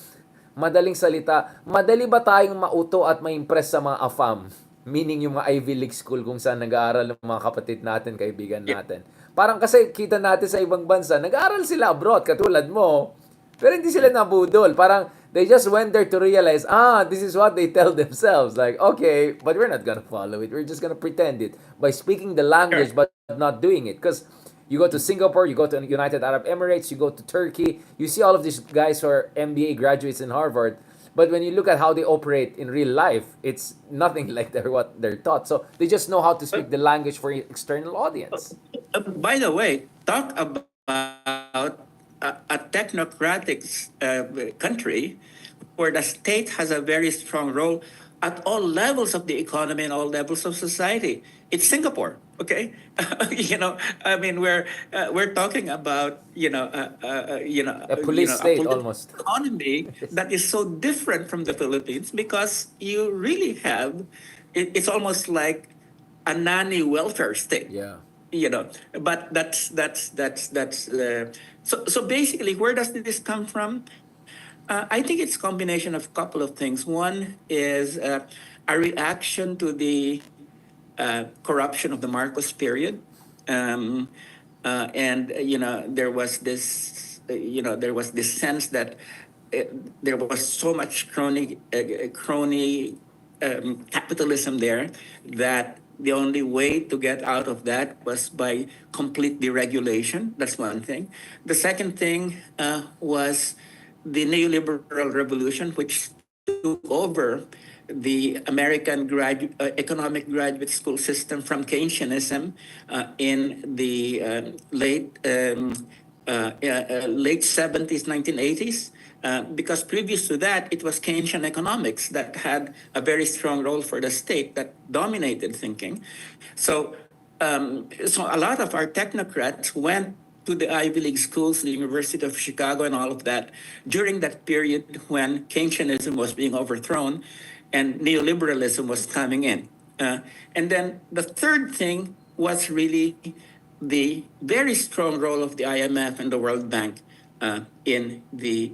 madaling salita, madali ba tayong mauto at ma-impress sa mga AFAM? Meaning yung mga Ivy League school kung saan nag-aaral ng mga kapatid natin, kaibigan natin. Parang kasi kita natin sa ibang bansa, nag-aaral sila abroad, katulad mo. Pero hindi sila nabudol. Parang they just went there to realize, this is what they tell themselves. Like, okay, but we're not gonna follow it. We're just gonna pretend it by speaking the language but not doing it. Because you go to Singapore, you go to United Arab Emirates, you go to Turkey, you see all of these guys who are MBA graduates in Harvard. But when you look at how they operate in real life, it's nothing like what they're taught. So they just know how to speak the language for external audience. By the way, talk about a technocratic country where the state has a very strong role at all levels of the economy and all levels of society. It's Singapore, okay? I mean, we're talking about A police state political almost. economy that is so different from the Philippines, because you really have it's almost like a nanny welfare state. Yeah. But so basically, where does this come from? I think it's a combination of a couple of things. One is a reaction to the corruption of the Marcos period, and there was this sense that there was so much crony capitalism there, that the only way to get out of that was by complete deregulation. That's one thing. The second thing was the neoliberal revolution, which took over the American economic graduate school system from Keynesianism in the late 70s, 1980s. Because previous to that, it was Keynesian economics that had a very strong role for the state that dominated thinking. So a lot of our technocrats went to the Ivy League schools, the University of Chicago, and all of that during that period when Keynesianism was being overthrown and neoliberalism was coming in. And then the third thing was really the very strong role of the IMF and the World Bank in the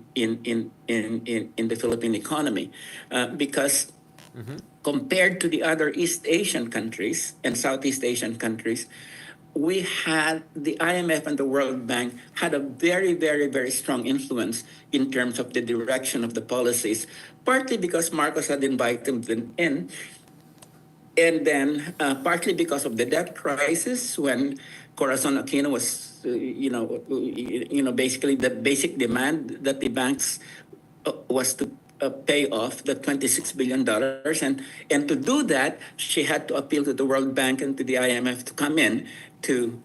Philippine economy, because compared to the other East Asian countries and Southeast Asian countries, we had the IMF and the World Bank had a very, very, very strong influence in terms of the direction of the policies, partly because Marcos had invited them in, and then partly because of the debt crisis when Corazon Aquino was, basically the basic demand that the banks was to pay off the $26 billion. And to do that, she had to appeal to the World Bank and to the IMF to come in to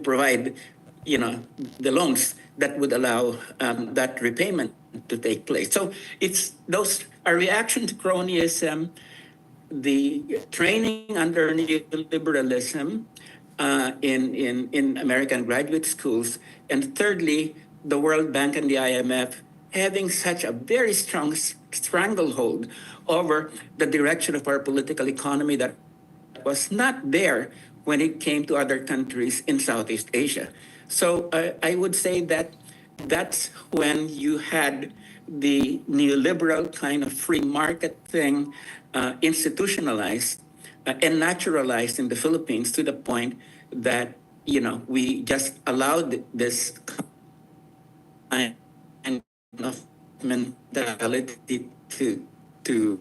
provide, the loans that would allow that repayment to take place. So it's those a reaction to cronyism, the training under neoliberalism in American graduate schools, and thirdly, the World Bank and the IMF having such a very strong stranglehold over the direction of our political economy that was not there when it came to other countries in Southeast Asia. So I would say that that's when you had the neoliberal kind of free market thing institutionalized and naturalized in the Philippines to the point that we just allowed this kind of mentality to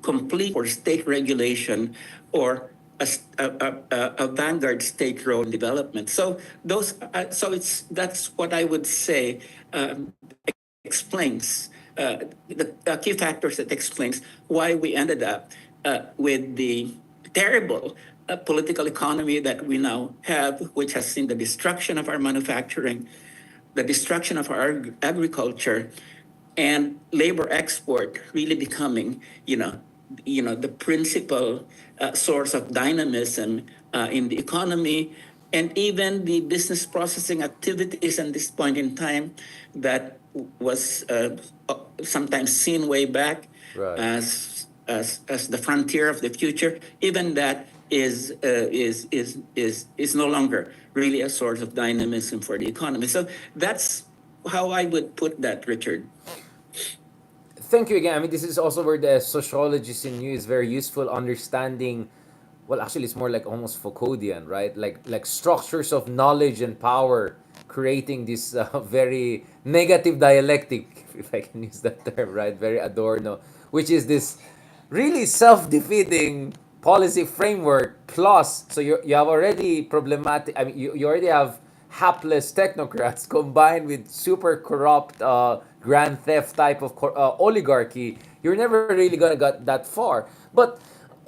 complete or state regulation or a vanguard state role in development. So that's what I would say explains the key factors that explains why we ended up with the terrible political economy that we now have, which has seen the destruction of our manufacturing, the destruction of our agriculture, and labor export really becoming, the principal source of dynamism in the economy, and even the business processing activities at this point in time that was sometimes seen way back Right. as the frontier of the future. Even that is no longer really a source of dynamism for the economy. So that's how I would put that, Richard. Thank you again. I mean, this is also where the sociologist in you is very useful, understanding. Well, actually, it's more like almost Foucauldian, right? Like structures of knowledge and power, creating this very negative dialectic, if I can use that term, right? Very Adorno, which is this really self-defeating policy framework. Plus, so you have already problematic. I mean, you already have hapless technocrats combined with super corrupt grand theft type of oligarchy. You're never really gonna get that far. But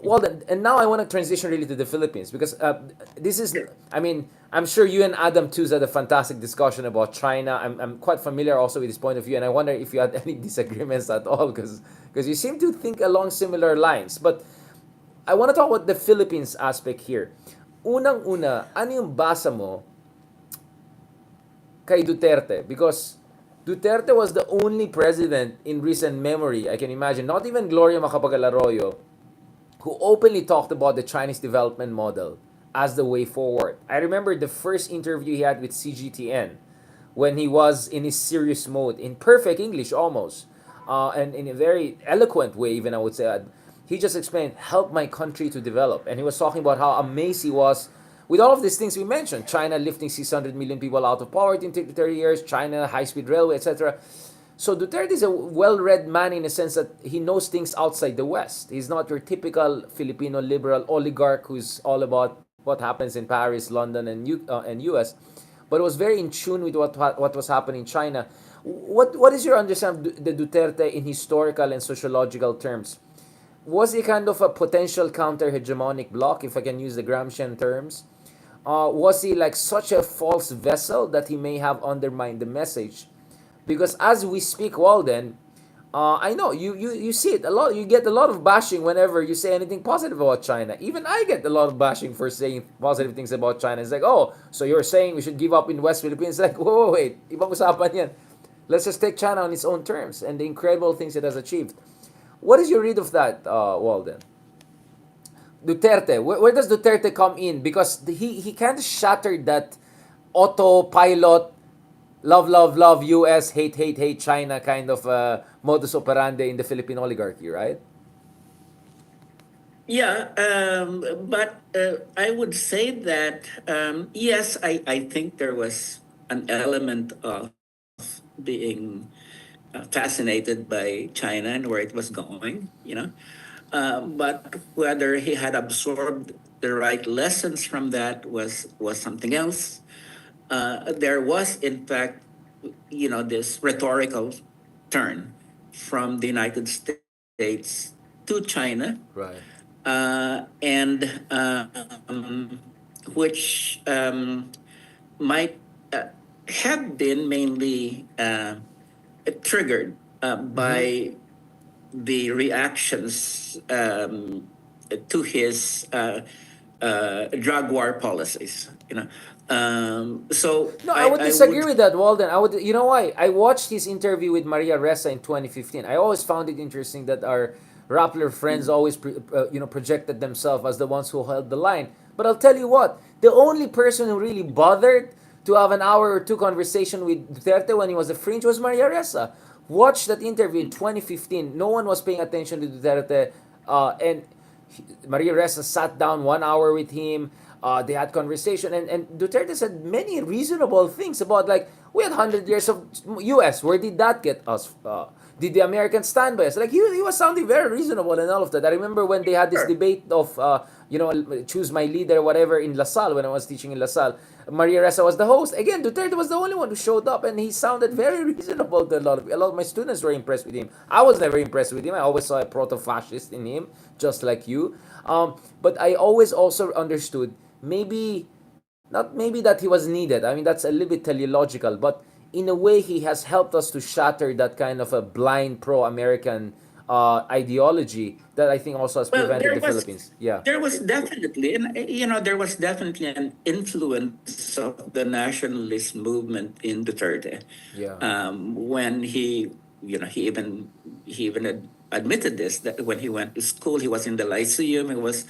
Walden, and now I want to transition really to the Philippines because this is, I mean, I'm sure you and Adam too had a fantastic discussion about China. I'm quite familiar also with this point of view, and I wonder if you had any disagreements at all because you seem to think along similar lines. But I want to talk about the Philippines aspect here. Unang-una, ano yung basa mo kay Duterte? Because Duterte was the only president in recent memory, I can imagine, not even Gloria Macapagal-Arroyo, who openly talked about the Chinese development model as the way forward. I remember the first interview he had with CGTN when he was in his serious mode, in perfect English almost, and in a very eloquent way even, I would say. He just explained, help my country to develop. And he was talking about how amazed he was with all of these things we mentioned. China lifting 600 million people out of poverty in 30 years, China, high-speed railway, etc. So Duterte is a well-read man in the sense that he knows things outside the West. He's not your typical Filipino liberal oligarch who's all about what happens in Paris, London, and US, but was very in tune with what was happening in China. What is your understanding of the Duterte in historical and sociological terms? Was he kind of a potential counter-hegemonic bloc, if I can use the Gramscian terms? Was he like such a false vessel that he may have undermined the message? Because as we speak, Walden, I know you see it a lot. You get a lot of bashing whenever you say anything positive about China. Even I get a lot of bashing for saying positive things about China. It's like, oh, so you're saying we should give up in West Philippines? Like, whoa, wait, ibang usapan yan. Let's just take China on its own terms and the incredible things it has achieved. What is your read of that, Walden? Duterte, where does Duterte come in? Because he kind of shattered that autopilot, love, love, love US, hate, hate, hate China kind of modus operandi in the Philippine oligarchy, right? Yeah, but I would say that yes, I think there was an element of being fascinated by China and where it was going, you know. But whether he had absorbed the right lessons from that was something else. There was, in fact, this rhetorical turn from the United States to China, Right. and which might have been mainly triggered Mm-hmm. by the reactions to his drug war policies. So No, I would I disagree would. with that, Walden. I would, you know why? I watched his interview with Maria Ressa in 2015. I always found it interesting that our Rappler friends always, projected themselves as the ones who held the line. But I'll tell you what, the only person who really bothered to have an hour or two conversation with Duterte when he was a fringe was Maria Ressa. Watch that interview in 2015. No one was paying attention to Duterte, and Maria Ressa sat down 1 hour with him. They had conversation, and Duterte said many reasonable things about like we had 100 years of U.S. Where did that get us? Did the Americans stand by us? Like he was sounding very reasonable and all of that. I remember when they had this Sure. debate of choose my leader, whatever, in La Salle when I was teaching in La Salle. Maria Ressa was the host. Again, Duterte was the only one who showed up, and he sounded very reasonable to a lot of my students were impressed with him. I was never impressed with him. I always saw a proto-fascist in him, just like you. But I always also understood maybe not maybe that he was needed. I mean that's a little bit teleological, but in a way he has helped us to shatter that kind of a blind pro-American ideology that I think also has Well, prevented the Philippines. Yeah. there was definitely, and there was definitely an influence of the nationalist movement in Duterte, Yeah. when he even admitted this, that when he went to school, he was in the Lyceum. He was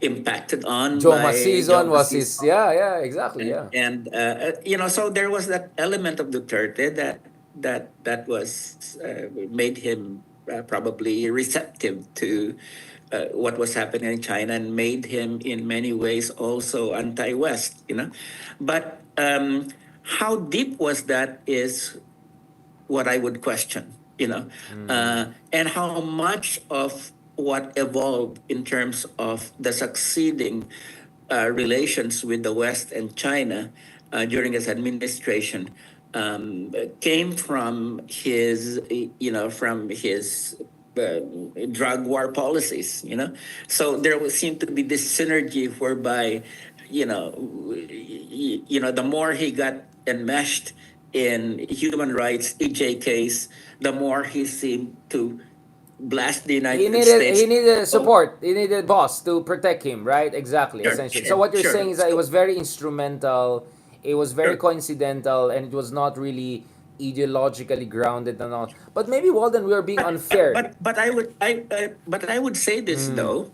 impacted on Joma by season John was his, Massis, yeah, exactly, yeah. and so there was that element of Duterte that was made him probably receptive to what was happening in China, and made him in many ways also anti-West. But how deep was that is what I would question. And how much of what evolved in terms of the succeeding relations with the West and China during his administration came from his drug war policies. So there would seem to be this synergy whereby, the more he got enmeshed in human rights EJ case, the more he seemed to blast the He United needed States. he needed Oh, support. He needed boss to protect him, right? Exactly, sure, essentially. So sure, what you're saying sure. is that it So, was very instrumental, it was very sure. coincidental, and it was not really ideologically grounded and all. But maybe Walden, we are being But unfair. I would say this though,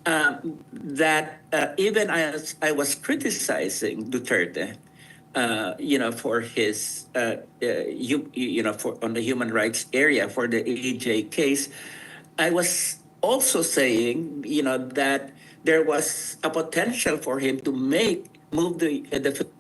that even as I was criticizing Duterte, for his for on the human rights area for the AJ case, I was also saying, that there was a potential for him to move the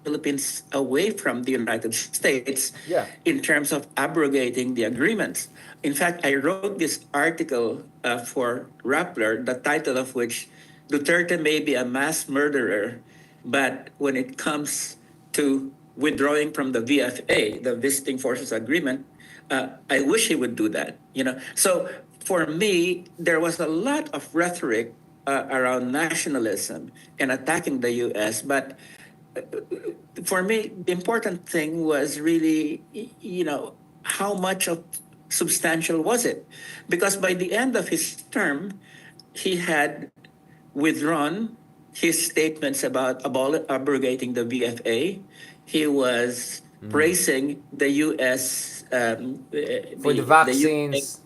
Philippines away from the United States Yeah. in terms of abrogating the agreements. In fact, I wrote this article for Rappler, the title of which, Duterte may be a mass murderer, but when it comes to withdrawing from the VFA, the Visiting Forces Agreement, I wish he would do that. So for me, there was a lot of rhetoric around nationalism and attacking the U.S., but for me, the important thing was really, how much of substantial was it? Because by the end of his term, he had withdrawn his statements about abrogating the VFA. He was praising the U.S. For the The U.S. vaccines.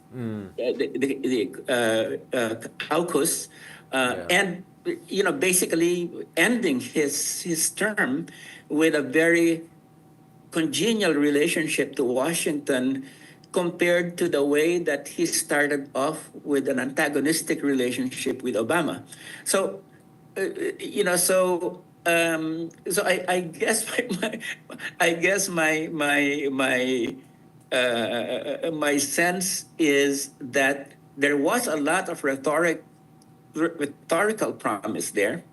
AUKUS, Yeah. and basically ending his term with a very congenial relationship to Washington compared to the way that he started off with an antagonistic relationship with Obama. So, I guess I guess my sense is that there was a lot of rhetorical promise there,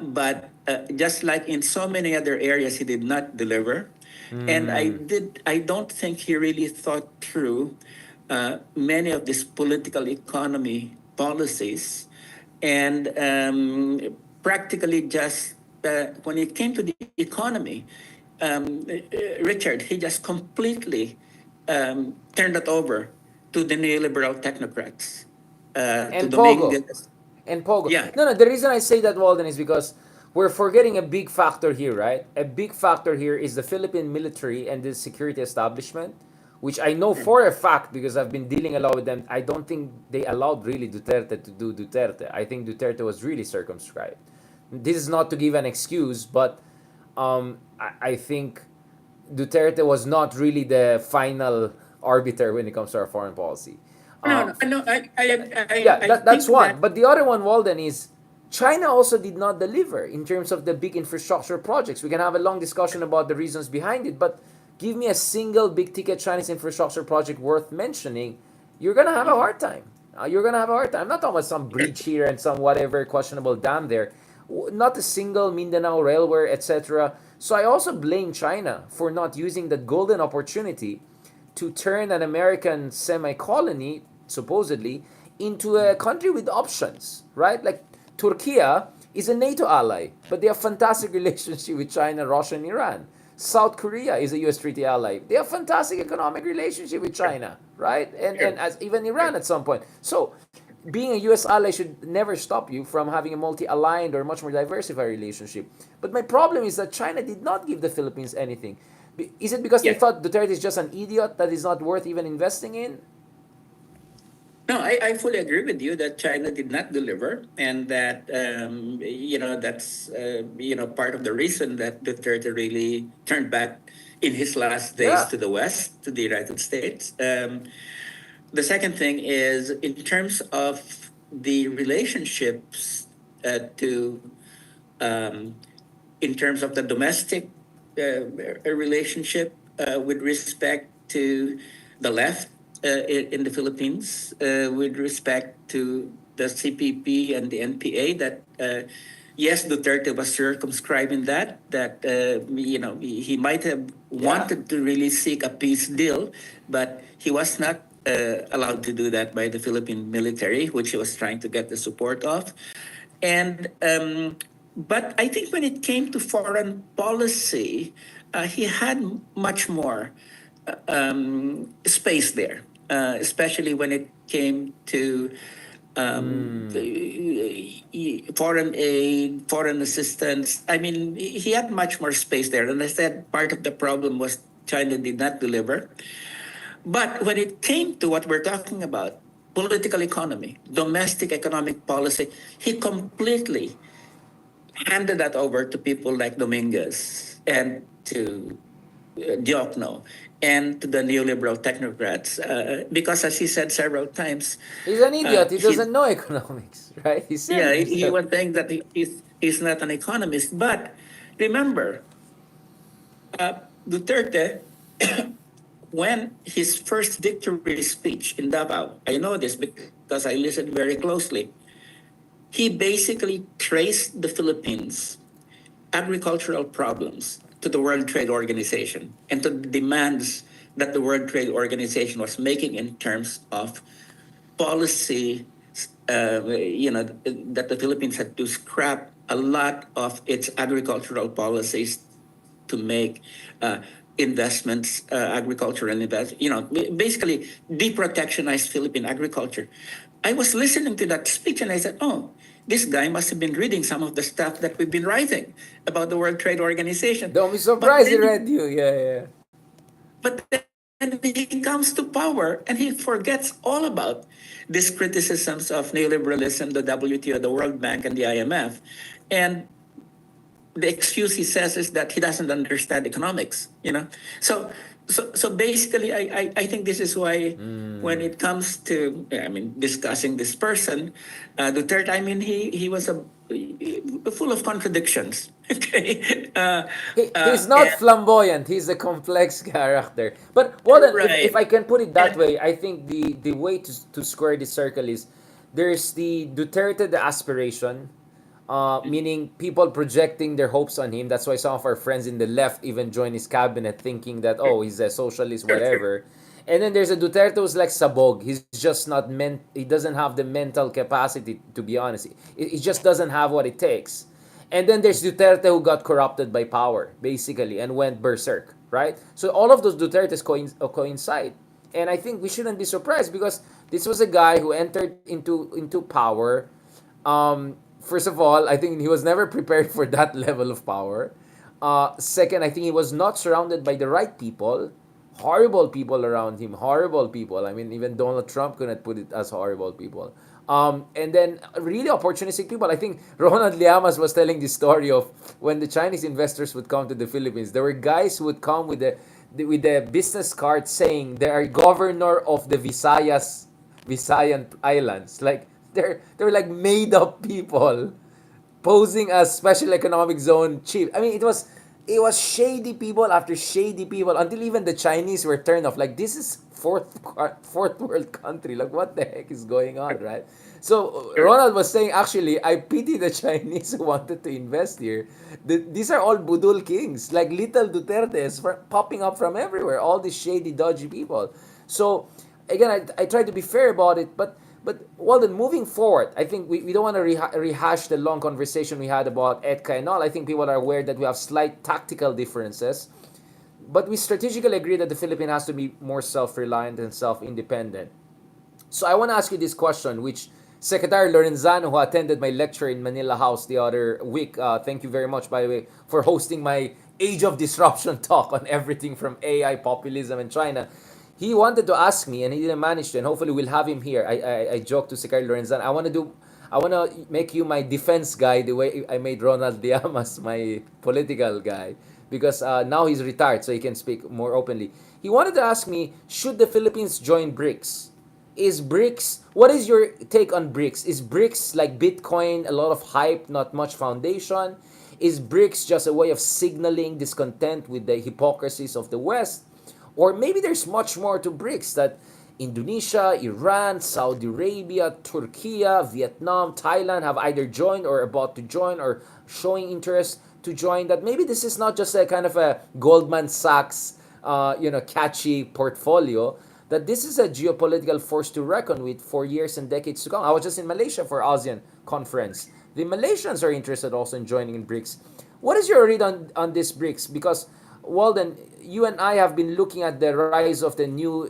but just like in so many other areas, he did not deliver. And I don't think he really thought through many of these political economy policies, and practically just when it came to the economy, Richard, he just completely turned it over to the neoliberal technocrats, to And Pogo. Dominguez. And Pogo. Yeah, No, no, the reason I say that, Walden, is because we're forgetting a big factor here, right? A big factor here is the Philippine military and the security establishment, which I know for a fact because I've been dealing a lot with them. I don't think they allowed really Duterte to do Duterte. I think Duterte was really circumscribed. This is not to give an excuse, but I think Duterte was not really the final arbiter when it comes to our foreign policy. no, Um, no, no, yeah, I that's think one. that. But the other one, Walden, is China also did not deliver in terms of the big infrastructure projects. We can have a long discussion about the reasons behind it, but give me a single big ticket Chinese infrastructure project worth mentioning, you're gonna have a hard time. You're gonna have a hard time. I'm not talking about some breach here and some whatever questionable dam there. Not a single Mindanao railway, etc. So I also blame China for not using that golden opportunity to turn an American semi-colony, supposedly, into a country with options, right? Like Turkey is a NATO ally, but they have fantastic relationship with China, Russia, and Iran. South Korea is a U.S. treaty ally. They have fantastic economic relationship with China, right? And as even Iran at some point. So being a U.S. ally should never stop you from having a multi-aligned or much more diversified relationship. But my problem is that China did not give the Philippines anything. Is it because they Yeah. thought Duterte is just an idiot that is not worth even investing in? No, I fully agree with you that China did not deliver, and that that's part of the reason that Duterte really turned back in his last days Yeah. to the West, to the United States. The second thing is in terms of the relationships to in terms of the domestic relationship with respect to the left in the Philippines, with respect to the CPP and the NPA, that yes, Duterte was circumscribed in that he might have wanted to really seek a peace deal, but he was not allowed to do that by the Philippine military, which he was trying to get the support of. And but I think when it came to foreign policy, he had much more space there, especially when it came to foreign aid, foreign assistance. I mean, he had much more space there. And I said part of the problem was China did not deliver. But when it came to what we're talking about, political economy, domestic economic policy, he completely handed that over to people like Dominguez and to Diokno and to the neoliberal technocrats. Because as he said several times, He's an idiot. He he, doesn't know economics, right? He said yeah, it he himself. was saying that he's not an economist. But remember, Duterte, when his first victory speech in Davao, I know this because I listened very closely, he basically traced the Philippines' agricultural problems to the World Trade Organization and to the demands that the World Trade Organization was making in terms of policy, that the Philippines had to scrap a lot of its agricultural policies to make investments, agricultural investments, basically deprotectionize Philippine agriculture. I was listening to that speech and I said, oh, this guy must have been reading some of the stuff that we've been writing about the World Trade Organization. Don't be But surprised he then read you. Yeah, yeah. but then he comes to power and he forgets all about these criticisms of neoliberalism, the WTO, the World Bank, and the IMF. And the excuse he says is that he doesn't understand economics. So basically, I think this is why when it comes to, discussing this person, Duterte, he was full of contradictions. Okay. He's not And flamboyant. He's a complex character. But Walden, if right. I can put it that And way, I think the way to square the circle is there's the Duterte, the aspiration, meaning people projecting their hopes on him. That's why some of our friends in the left even join his cabinet thinking that, oh, he's a socialist, sure, sure. whatever. And then there's a Duterte who's like Sabog. He's just not meant, he doesn't have the mental capacity, to be honest. He just doesn't have what it takes. And then there's Duterte who got corrupted by power, basically, and went berserk, right? So all of those Dutertes coincide. And I think we shouldn't be surprised because this was a guy who entered into power. First of all, I think he was never prepared for that level of power. Second, I think he was not surrounded by the right people. Horrible people around him. Horrible people. I mean, even Donald Trump couldn't put it as horrible people. And then really opportunistic people. I think Ronald Llamas was telling the story of when the Chinese investors would come to the Philippines. There were guys who would come with the business card saying they are governor of the Visayan Islands. Like they're like made up people posing as special economic zone chief. I mean, it was shady people after shady people until even the Chinese were turned off. Like this is fourth world country. Like what the heck is going on, right? So Sure. Ronald was saying, actually, I pity the Chinese who wanted to invest here. These are all budul kings, like little Dutertes popping up from everywhere. All these shady, dodgy people. So again, I try to be fair about it, but Walden, moving forward, I think we don't want to rehash the long conversation we had about EDCA and all. I think people are aware that we have slight tactical differences, but we strategically agree that the Philippines has to be more self-reliant and self-independent. So I want to ask you this question, which Secretary Lorenzano, who attended my lecture in Manila House the other week, thank you very much, by the way, for hosting my Age of Disruption talk on everything from AI, populism, and China. He wanted to ask me, and he didn't manage to, and hopefully we'll have him here. I joked to Secretary Lorenzano, I want to make you my defense guy the way I made Ronald Diamas my political guy because now he's retired, so he can speak more openly. He wanted to ask me, should the Philippines join BRICS? What is your take on BRICS? Is BRICS like Bitcoin, a lot of hype, not much foundation? Is BRICS just a way of signaling discontent with the hypocrisies of the West? Or maybe there's much more to BRICS that Indonesia, Iran, Saudi Arabia, Turkey, Vietnam, Thailand have either joined or about to join or showing interest to join. That maybe this is not just a kind of a Goldman Sachs, catchy portfolio. That this is a geopolitical force to reckon with for years and decades to come. I was just in Malaysia for ASEAN conference. The Malaysians are interested also in joining in BRICS. What is your read on this BRICS? Because Walden, you and I have been looking at the rise of the new,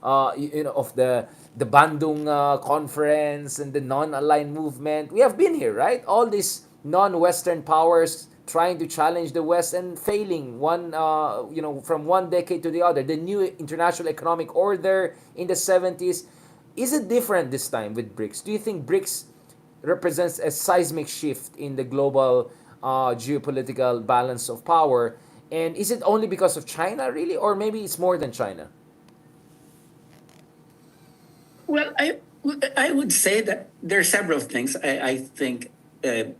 of the Bandung conference and the non-aligned movement. We have been here, right? All these non-Western powers trying to challenge the West and failing from one decade to the other. The new international economic order in the 70s. Is it different this time with BRICS? Do you think BRICS represents a seismic shift in the global geopolitical balance of power? And is it only because of China, really? Or maybe it's more than China? Well, I would say that there are several things. I think the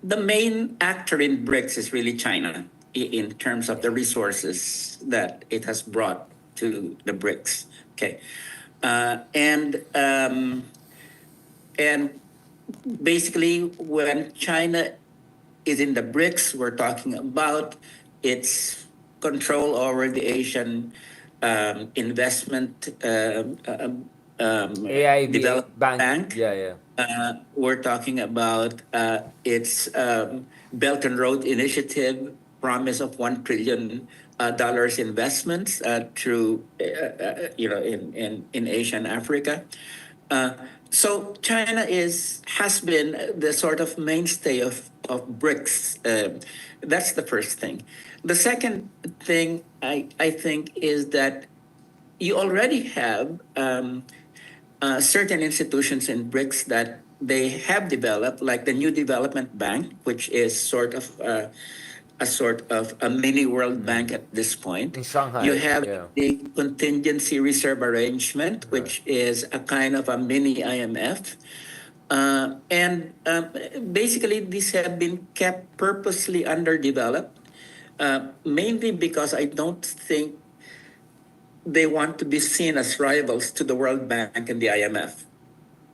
the main actor in BRICS is really China in terms of the resources that it has brought to the BRICS. Okay, uh, and um, and basically when China is in the BRICS. We're talking about its control over the Asian investment AIB development bank. bank. Yeah, yeah. We're talking about its Belt and Road Initiative promise of $1 trillion investments through in Asia and Africa. Uh, so China has been the sort of mainstay of BRICS. That's the first thing. The second thing I think is that you already have certain institutions in BRICS that they have developed, like the New Development Bank, which is sort of a mini World Bank at this point. In You Shanghai. have Yeah. the Contingency Reserve Arrangement, Right. which is a kind of a mini IMF. And basically, these have been kept purposely underdeveloped, mainly because I don't think they want to be seen as rivals to the World Bank and the IMF.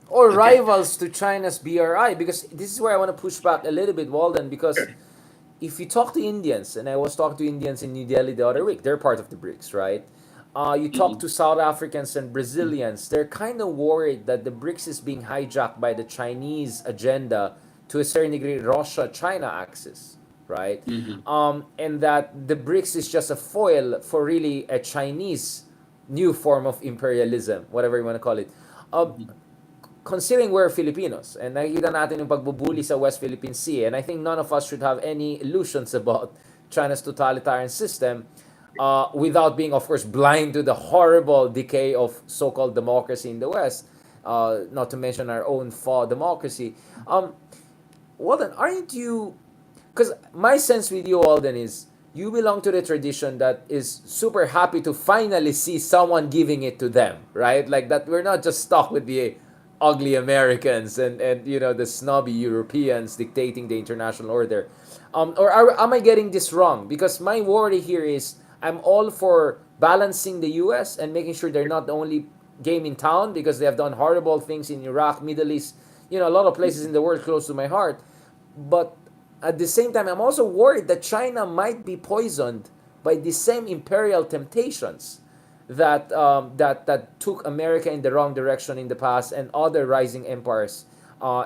Or Okay. rivals to China's BRI, because this is where I want to push back a little bit, Walden, because Sure. if you talk to Indians, and I was talking to Indians in New Delhi the other week, they're part of the BRICS, right? You talk to Mhm. South Africans and Brazilians, they're kind of worried that the BRICS is being hijacked by the Chinese agenda, to a certain degree, Russia China axis, right? Mhm. And that the BRICS is just a foil for really a Chinese new form of imperialism, whatever you want to call it. Uh, Mhm. Considering we're Filipinos and nakikita natin yung pagbubuli sa West Philippine Sea, and I think none of us should have any illusions about China's totalitarian system, without being, of course, blind to the horrible decay of so-called democracy in the West, not to mention our own democracy. Walden, aren't you? Because my sense with you, Walden, is you belong to the tradition that is super happy to finally see someone giving it to them, right? Like that, we're not just stuck with the ugly Americans and the snobby Europeans dictating the international order. Am I getting this wrong? Because my worry here is I'm all for balancing the U.S. and making sure they're not the only game in town, because they have done horrible things in Iraq, Middle East, a lot of places in the world close to my heart. But at the same time, I'm also worried that China might be poisoned by the same imperial temptations that took America in the wrong direction in the past, and other rising empires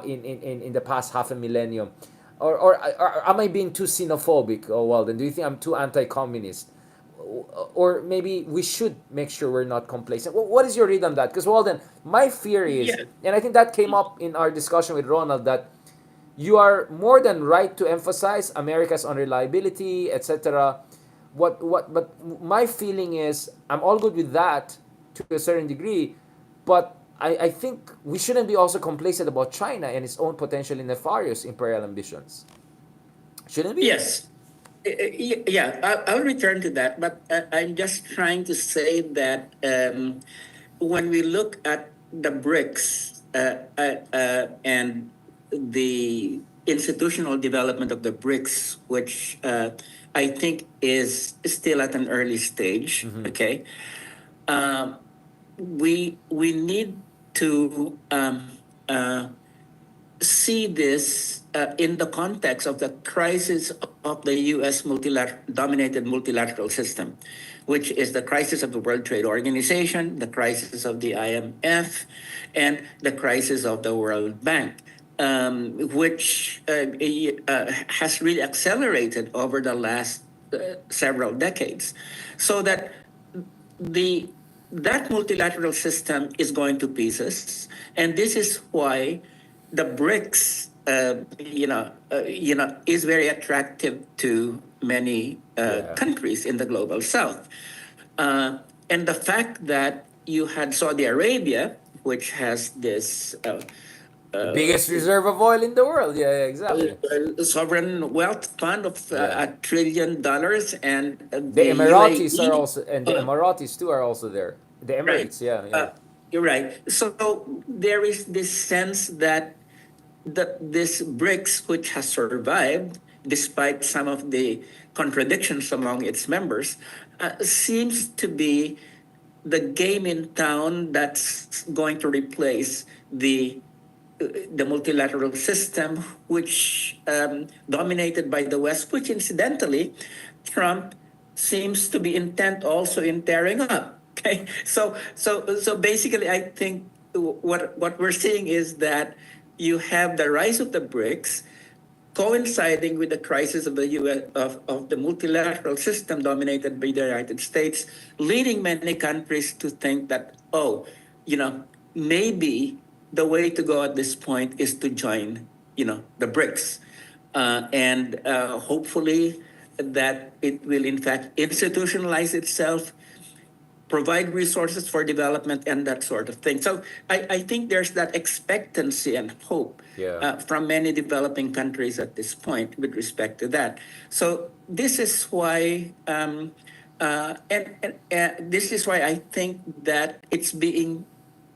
in the past half a millennium. Or am I being too xenophobic, Walden? Do you think I'm too anti-communist? Or maybe we should make sure we're not complacent. What is your read on that? Because, Walden, my fear is, Yeah. and I think that came up in our discussion with Ronald, that you are more than right to emphasize America's unreliability, etc. But my feeling is I'm all good with that to a certain degree, but I think we shouldn't be also complacent about China and its own potentially nefarious imperial ambitions. Shouldn't we? Yes. Yeah, I'll return to that, but I'm just trying to say that when we look at the BRICS and the institutional development of the BRICS, which I think is still at an early stage, Mm-hmm. okay, um, we need to see this in the context of the crisis of the U.S. dominated multilateral system, which is the crisis of the World Trade Organization, the crisis of the IMF, and the crisis of the World Bank, which has really accelerated over the last several decades. So the that multilateral system is going to pieces, and this is why the BRICS, is very attractive to many Yeah. countries in the global South, and the fact that you had Saudi Arabia, which has this The biggest reserve of oil in the world. Yeah, yeah, exactly. sovereign wealth fund of Yeah. $1 trillion, and The the Emiratis are UAE. also, and the Emiratis too are also there. The Right. Emirates, yeah, yeah. Uh, you're right. So there is this sense that this BRICS, which has survived despite some of the contradictions among its members, seems to be the game in town that's going to replace the the multilateral system, which dominated by the West, which incidentally, Trump seems to be intent also in tearing up. Okay, so basically, I think what we're seeing is that you have the rise of the BRICS coinciding with the crisis of the US of the multilateral system dominated by the United States, leading many countries to think that, oh, maybe the way to go at this point is to join, the BRICS. And hopefully that it will in fact institutionalize itself, provide resources for development and that sort of thing. So I think there's that expectancy and hope Yeah. from many developing countries at this point with respect to that. So this is why, this is why I think that it's being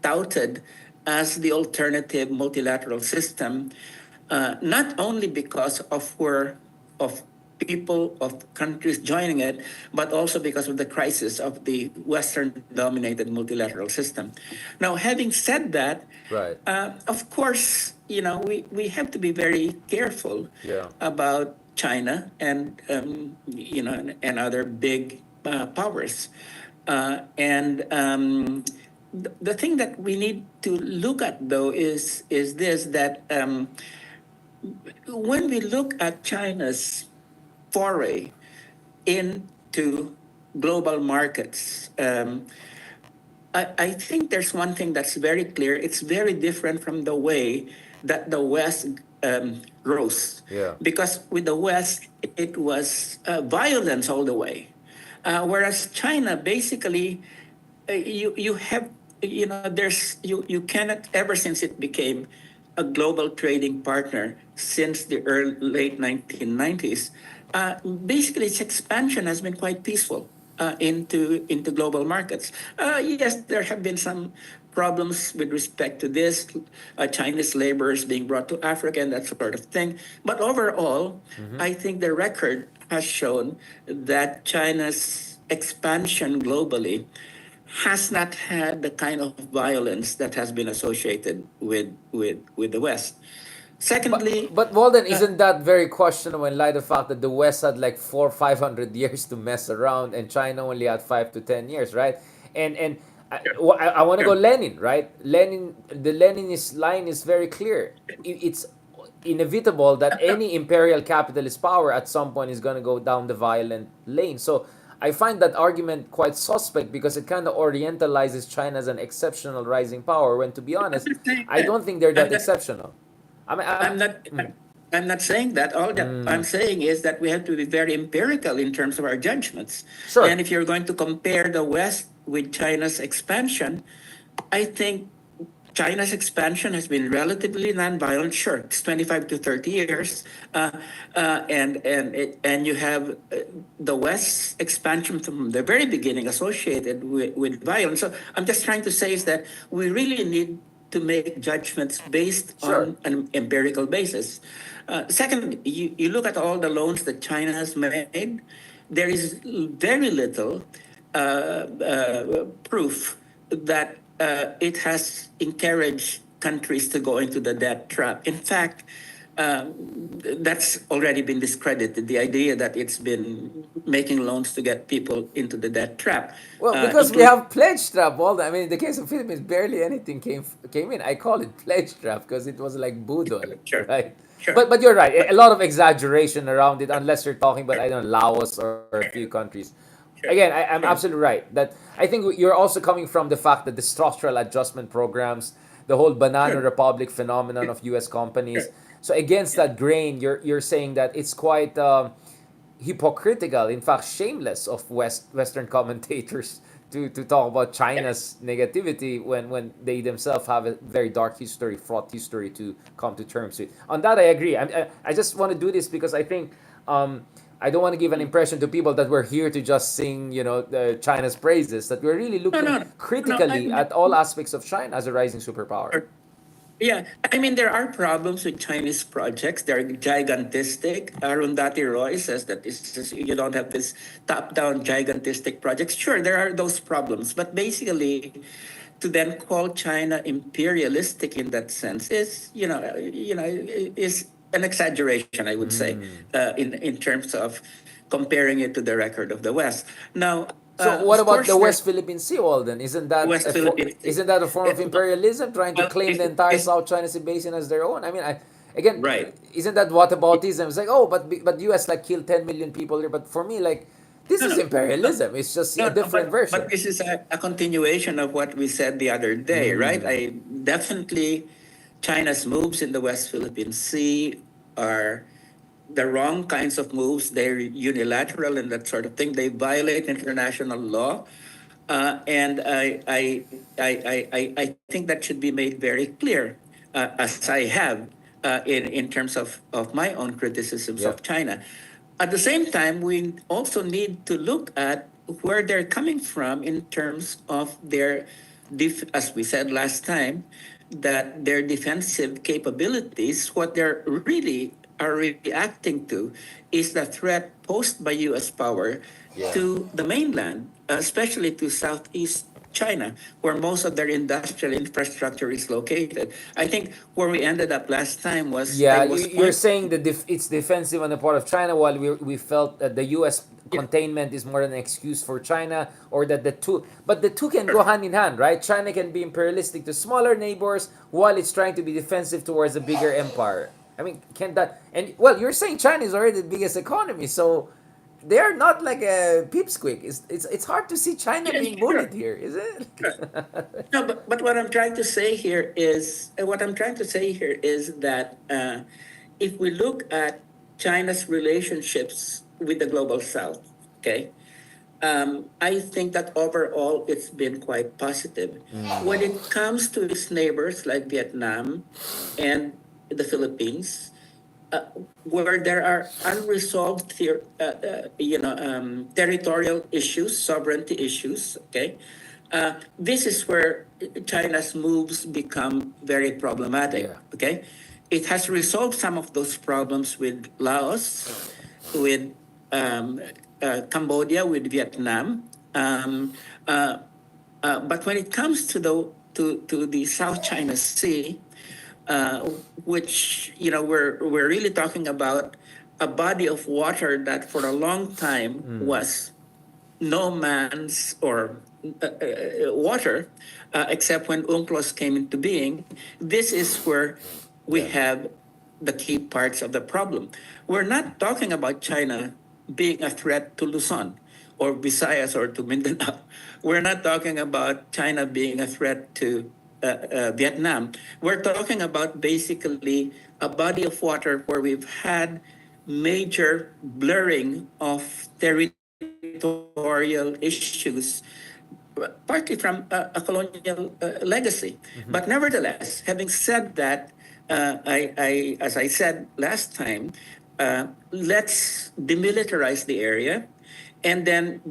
touted as the alternative multilateral system, not only because of people of countries joining it, but also because of the crisis of the Western-dominated multilateral system. Now, having said that, Right. of course, we have to be very careful Yeah. about China and and other big powers, and the thing that we need to look at though is this that when we look at China's foray into global markets, I think there's one thing that's very clear. It's very different from the way that the West grows. Yeah. Because with the West, it was violence all the way. Whereas China, basically, you have, you cannot, ever since it became a global trading partner since the late 1990s, basically its expansion has been quite peaceful into global markets. Yes, there have been some problems with respect to this, Chinese laborers being brought to Africa and that sort of thing. But overall, I think the record has shown that China's expansion globally has not had the kind of violence that has been associated with the West. Secondly, But Walden, isn't that very questionable in light of the fact that the West had like 400-500 years to mess around, and China only had 5 to 10 years, right? And I want to go Lenin, right? The Leninist line is very clear. It's inevitable that any imperial capitalist power at some point is going to go down the violent lane. So I find that argument quite suspect because it kind of orientalizes China as an exceptional rising power. When, to be honest, I don't think they're that exceptional. I mean, I'm not saying that. All that I'm saying is that we have to be very empirical in terms of our judgments. Sure. And if you're going to compare the West with China's expansion, I think China's expansion has been relatively nonviolent. Sure, it's 25 to 30 years, and you have the West's expansion from the very beginning associated with violence. So I'm just trying to say is that we really need to make judgments based on an empirical basis. Second, you look at all the loans that China has made, there is very little proof that it has encouraged countries to go into the debt trap. In fact, that's already been discredited, the idea that it's been making loans to get people into the debt trap. well, because we have pledge trap, Walden. I mean, in the case of Philippines, barely anything came in. I call it pledge trap because it was like budol, Sure. right? Sure. But you're right. A lot of exaggeration around it, unless you're talking about, I don't know, Laos or a few countries. Again, I'm absolutely right. That I think you're also coming from the fact that the structural adjustment programs, the whole banana republic phenomenon of U.S. companies. So against that grain, you're saying that it's quite hypocritical, in fact, shameless of Western commentators to talk about China's negativity when they themselves have a very dark history, fraught history to come to terms with. On that, I agree. I just want to do this because I think. I don't want to give an impression to people that we're here to just sing, China's praises. That we're really looking critically at all aspects of China as a rising superpower. Yeah, I mean, there are problems with Chinese projects. They're gigantistic. Arundhati Roy says that you don't have this top-down gigantistic projects. Sure, there are those problems, but basically, to then call China imperialistic in that sense is, is an exaggeration, I would say, in terms of comparing it to the record of the West. Now, So what of about the course, there's West Philippine Sea, Walden? Isn't that West Philippine Sea. isn't that a form of imperialism, trying to Well, claim the if, entire if South China Sea Basin as their own? I mean, again, right. isn't that whataboutism? It's like, oh, but U.S. like killed 10 million people here. But for me, like, this No, is no, no, imperialism. It's just a no. different But version. this is a continuation of what we said the other day, right? I definitely China's moves in the West Philippine Sea are the wrong kinds of moves. They're unilateral and that sort of thing. They violate international law, and I think that should be made very clear, as I have in terms of my own criticisms Yeah. of China. At the same time, we also need to look at where they're coming from in terms of their, as we said last time, that their defensive capabilities, what they're really are reacting to, is the threat posed by U.S. power Yeah. to the mainland, especially to Southeast China, where most of their industrial infrastructure is located. I think where we ended up last time was I Yeah, was you're pointing. saying that it's defensive on the part of China, while we felt that the U.S. Yeah, containment is more an excuse for China, or that the two can go sure. hand in hand, right? China can be imperialistic to smaller neighbors while it's trying to be defensive towards a bigger empire. I mean, can that, and well, you're saying China is already the biggest economy, so they are not like a pipsqueak. It's hard to see China Yeah, being bullied sure. here, is it? Sure. No, but what I'm trying to say here is that if we look at China's relationships with the global South, okay, I think that overall it's been quite positive. When it comes to its neighbors like Vietnam and the Philippines, where there are unresolved territorial issues, sovereignty issues. Okay, this is where China's moves become very problematic. Yeah. Okay, it has resolved some of those problems with Laos, with Cambodia, with Vietnam. But when it comes to the South China Sea, uh, which we're really talking about a body of water that for a long time was no man's or water, except when UNCLOS came into being. This is where we Yeah. have the key parts of the problem. We're not talking about China being a threat to Luzon or Visayas or to Mindanao. We're not talking about China being a threat to Vietnam. We're talking about basically a body of water where we've had major blurring of territorial issues, partly from a colonial legacy. But nevertheless, having said that, as I said last time, let's demilitarize the area, and then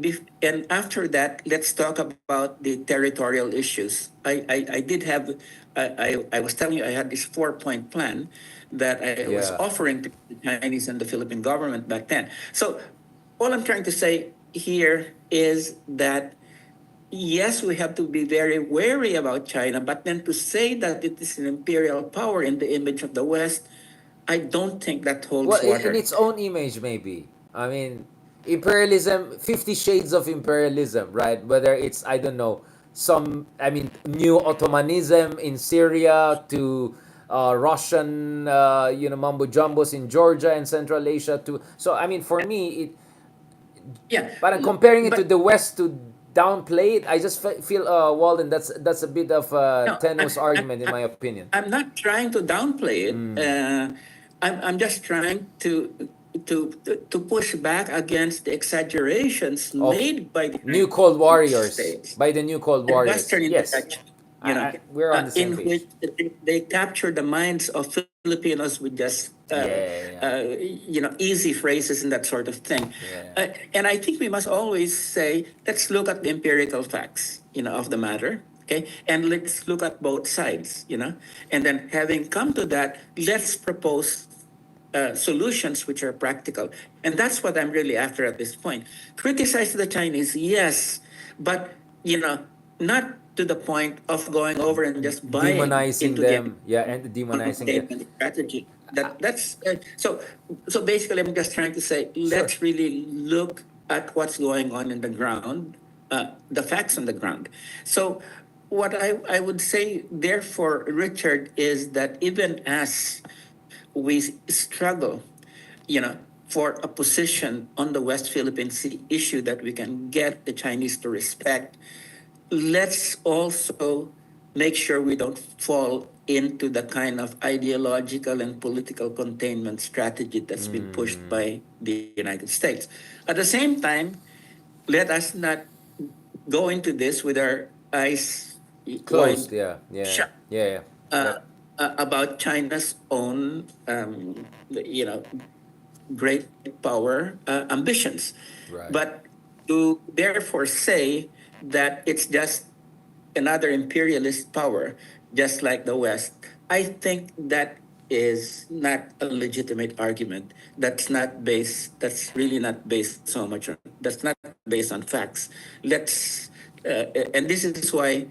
and after that, let's talk about the territorial issues. I did have, I was telling you I had this 4-point plan that I was Yeah. offering to the Chinese and the Philippine government back then. So all I'm trying to say here is that yes, we have to be very wary about China, but then to say that it is an imperial power in the image of the West, I don't think that Well, holds in water. its own image, maybe. I mean, imperialism, 50 shades of imperialism, right? Whether it's, I don't know, I mean, new Ottomanism in Syria to Russian, mumbo jumbos in Georgia and Central Asia to. So, I mean, for me, Yeah, but comparing it to but the West to downplay it, I just feel, Walden, that's a bit of a no, tenuous argument, in my opinion. I'm not trying to downplay it. I'm just trying to push back against the exaggerations Of made by the New Cold United Warriors, States by the New Cold and Warriors. Western Yes, intellectuals, you know, we're on the same in page. which they capture the minds of Filipinos with just Yeah, easy phrases and that sort of thing. yeah. And I think we must always say, let's look at the empirical facts, of the matter. Okay, and let's look at both sides, and then having come to that, let's propose solutions which are practical. And that's what I'm really after at this point. Criticize the Chinese, yes, but not to the point of going over and just buying Demonizing into the them, yeah, and demonizing them. containment strategy. So basically, I'm just trying to say, Sure. let's really look at what's going on in the ground, the facts on the ground. So what I would say, therefore, Richard, is that even as we struggle, you know, for a position on the West Philippine Sea issue that we can get the Chinese to respect, let's also make sure we don't fall into the kind of ideological and political containment strategy that's been pushed by the United States. At the same time, let us not go into this with our eyes wide Closed, yeah, yeah, shut yeah, yeah. uh, Yep. about China's own, great power ambitions. Right. But to therefore say that it's just another imperialist power, just like the West, I think that is not a legitimate argument. That's really not based so much on, that's not based on facts. And this is why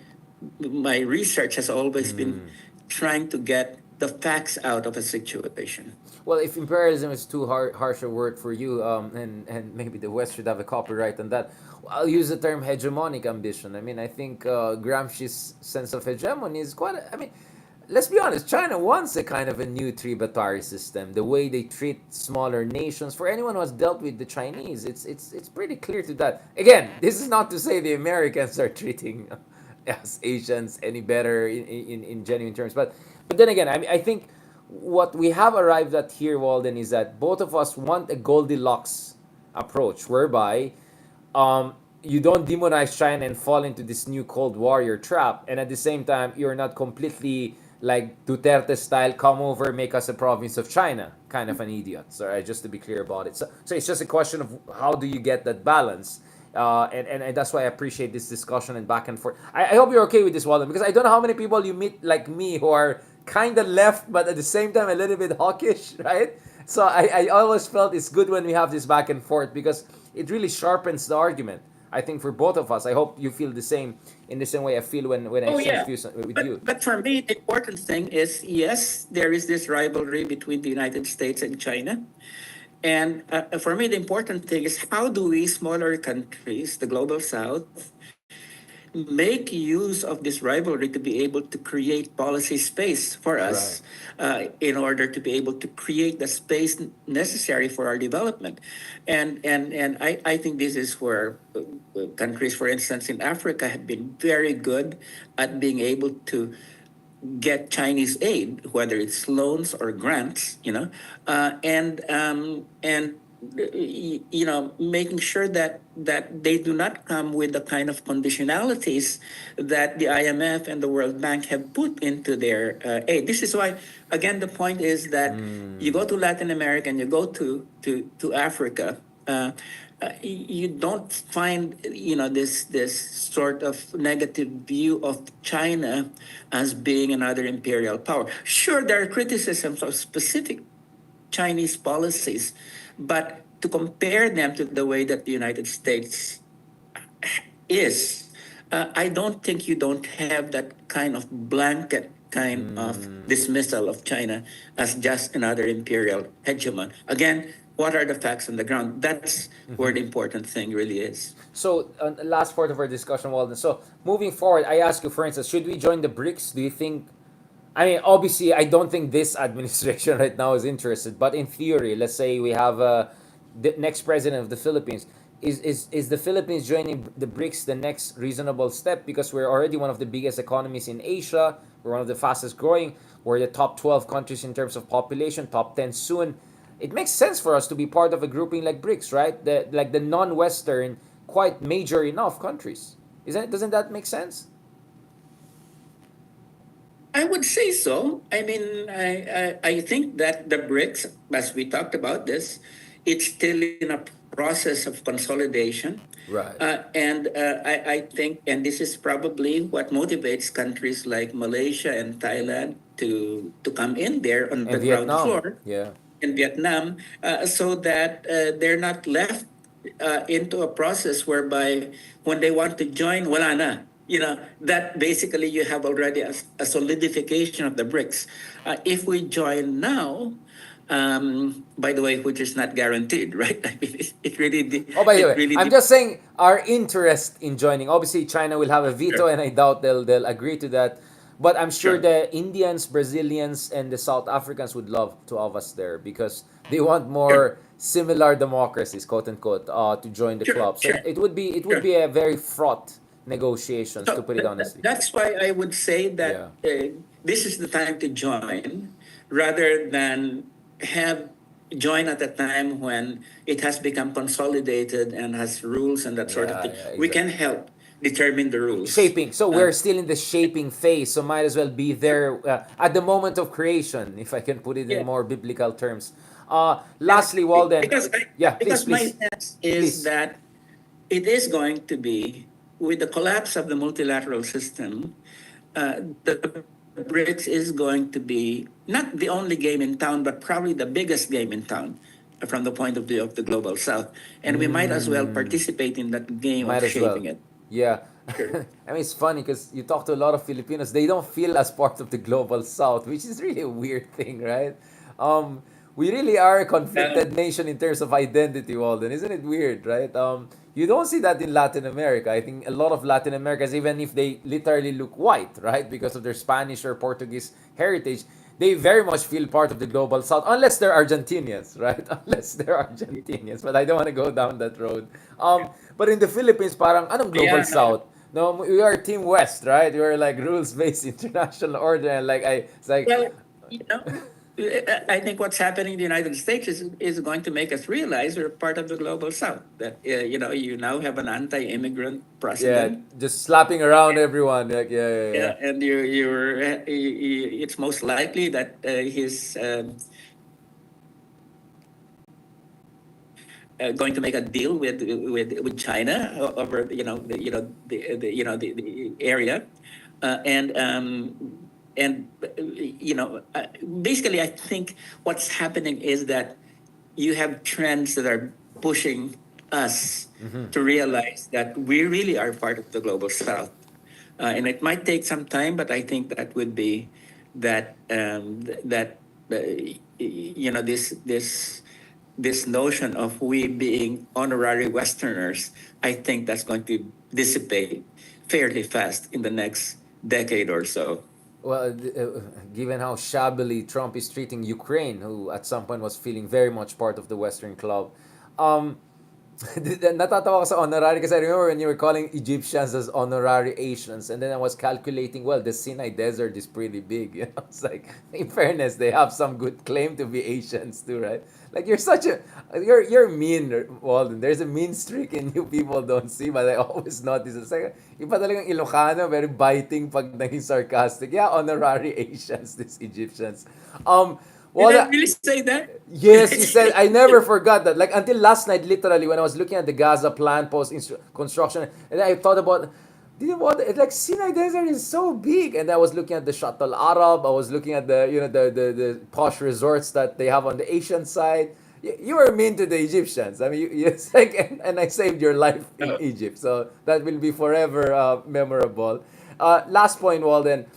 my research has always been trying to get the facts out of a situation. Well, if imperialism is too harsh a word for you, and maybe the West should have a copyright on that, I'll use the term hegemonic ambition. I mean, I think Gramsci's sense of hegemony is quite. I mean, let's be honest. China wants a kind of a new tributary system. The way they treat smaller nations. For anyone who has dealt with the Chinese, it's pretty clear to that. Again, this is not to say the Americans are treating us Asians any better in genuine terms, but then again, I think what we have arrived at here, Walden, is that both of us want a Goldilocks approach, whereby you don't demonize China and fall into this new Cold Warrior trap, and at the same time, you're not completely like Duterte style, come over, make us a province of China, kind of an idiot. So just to be clear about it. So it's just a question of how do you get that balance. And that's why I appreciate this discussion and back and forth. I hope you're okay with this, Walden, because I don't know how many people you meet like me who are kind of left, but at the same time a little bit hawkish, right? So I always felt it's good when we have this back and forth because it really sharpens the argument. I think for both of us, I hope you feel the same in the same way I feel when I Oh exchange yeah, views with you. but for me, the important thing is yes, there is this rivalry between the United States and China, and for me, the important thing is how do we smaller countries, the global South, make use of this rivalry to be able to create policy space for us Right. in order to be able to create the space necessary for our development. And I think this is where countries, for instance, in Africa, have been very good at being able to get Chinese aid, whether it's loans or grants, and making sure that they do not come with the kind of conditionalities that the IMF and the World Bank have put into their aid. This is why, again, the point is that you go to Latin America and you go to Africa. You don't find this sort of negative view of China as being another imperial power. Sure, there are criticisms of specific Chinese policies, but to compare them to the way that the United States is, I don't think you don't have that kind of blanket kind of dismissal of China as just another imperial hegemon. Again, what are the facts on the ground? That's where the important thing really is. So, last part of our discussion, Walden. So, moving forward, I ask you, for instance, should we join the BRICS? Do you think? I mean, obviously, I don't think this administration right now is interested. But in theory, let's say we have the next president of the Philippines. Is the Philippines joining the BRICS the next reasonable step? Because we're already one of the biggest economies in Asia. We're one of the fastest growing. We're the top 12 countries in terms of population, top 10 soon. It makes sense for us to be part of a grouping like BRICS, right? Like the non-Western, quite major enough countries. Doesn't that make sense? I would say so. I mean, I think that the BRICS, as we talked about this, it's still in a process of consolidation. Right. And I think, and this is probably what motivates countries like Malaysia and Thailand to come in there on the And ground Vietnam. floor Yeah. in Vietnam, so that they're not left into a process whereby when they want to join, wala na. that basically you have already a solidification of the BRICS. If we join now, by the way, which is not guaranteed, right? I mean, Oh, by the it way, really I'm just saying our interest in joining. Obviously, China will have a veto, sure, and I doubt they'll agree to that. But I'm sure sure. the Indians, Brazilians, and the South Africans would love to have us there because they want Sure, more similar democracies, quote unquote, to join the sure, club. So sure, it would sure. be a very fraught negotiations, to So put it honestly. that's why I would say that Yeah. this is the time to join rather than have join at a time when it has become consolidated and has rules and that sort of Yeah, thing. yeah, We exactly. can help determine the rules. Shaping. So Uh, we're still in the shaping phase. So might as well be there at the moment of creation, if I can put it in yeah, more biblical terms. Lastly, definitely. Walden. Yeah, please, Because my please, sense is please. that it is going to be with the collapse of the multilateral system, the BRICS is going to be not the only game in town, but probably the biggest game in town from the point of view of the global south. And we might as well Mm, participate in that game of might as shaping well. it. Yeah. Sure. I mean, it's funny because you talk to a lot of Filipinos, they don't feel as part of the global south, which is really a weird thing, right? Um, we really are a Uh, conflicted nation in terms of identity, Walden. Isn't it weird, right? You don't see that in Latin America. I think a lot of Latin Americans, even if they literally look white, right, because of their Spanish or Portuguese heritage, they very much feel part of the global south, unless they're Argentinians, right? Unless they're Argentinians. But I don't want to go down that road. But in the Philippines, parang anong global yeah, no, south? No, we are Team West, right? We're like rules-based international order, and like it's like well, you know, I think what's happening in the United States is going to make us realize we're part of the global south. That you now have an anti-immigrant yeah, president. just slapping around everyone. Like yeah. Yeah, and it's most likely that he's going to make a deal with China over the area, and basically I think what's happening is that you have trends that are pushing us to realize that we really are part of the global south. And it might take some time, but I think that would be that this notion of we being honorary Westerners, I think that's going to dissipate fairly fast in the next decade or so. Well, given how shabbily Trump is treating Ukraine, who at some point was feeling very much part of the Western club, um, natatawa ko sa honorary kasi I remember when you were calling Egyptians as honorary Asians, and then I was calculating, well, the Sinai Desert is pretty big. It's like, in fairness, they have some good claim to be Asians too, right? Like you're mean, Walden. There's a mean streak in you people don't see, but I always notice. It's like, iba talagang Ilocano, very biting pag naging sarcastic. Yeah, honorary Asians, these Egyptians. Did I Well, really say that? Did yes, I you say said. I never forgot that. Like until last night, literally, when I was looking at the Gaza plan post construction, and I thought about, didn't what like Sinai Desert is so big, and I was looking at the Shuttle Arab. I was looking at the the posh resorts that they have on the Asian side. You were mean to the Egyptians. I mean, it's like, and I saved your life in that? Egypt, so that will be forever memorable. Last point, Walden.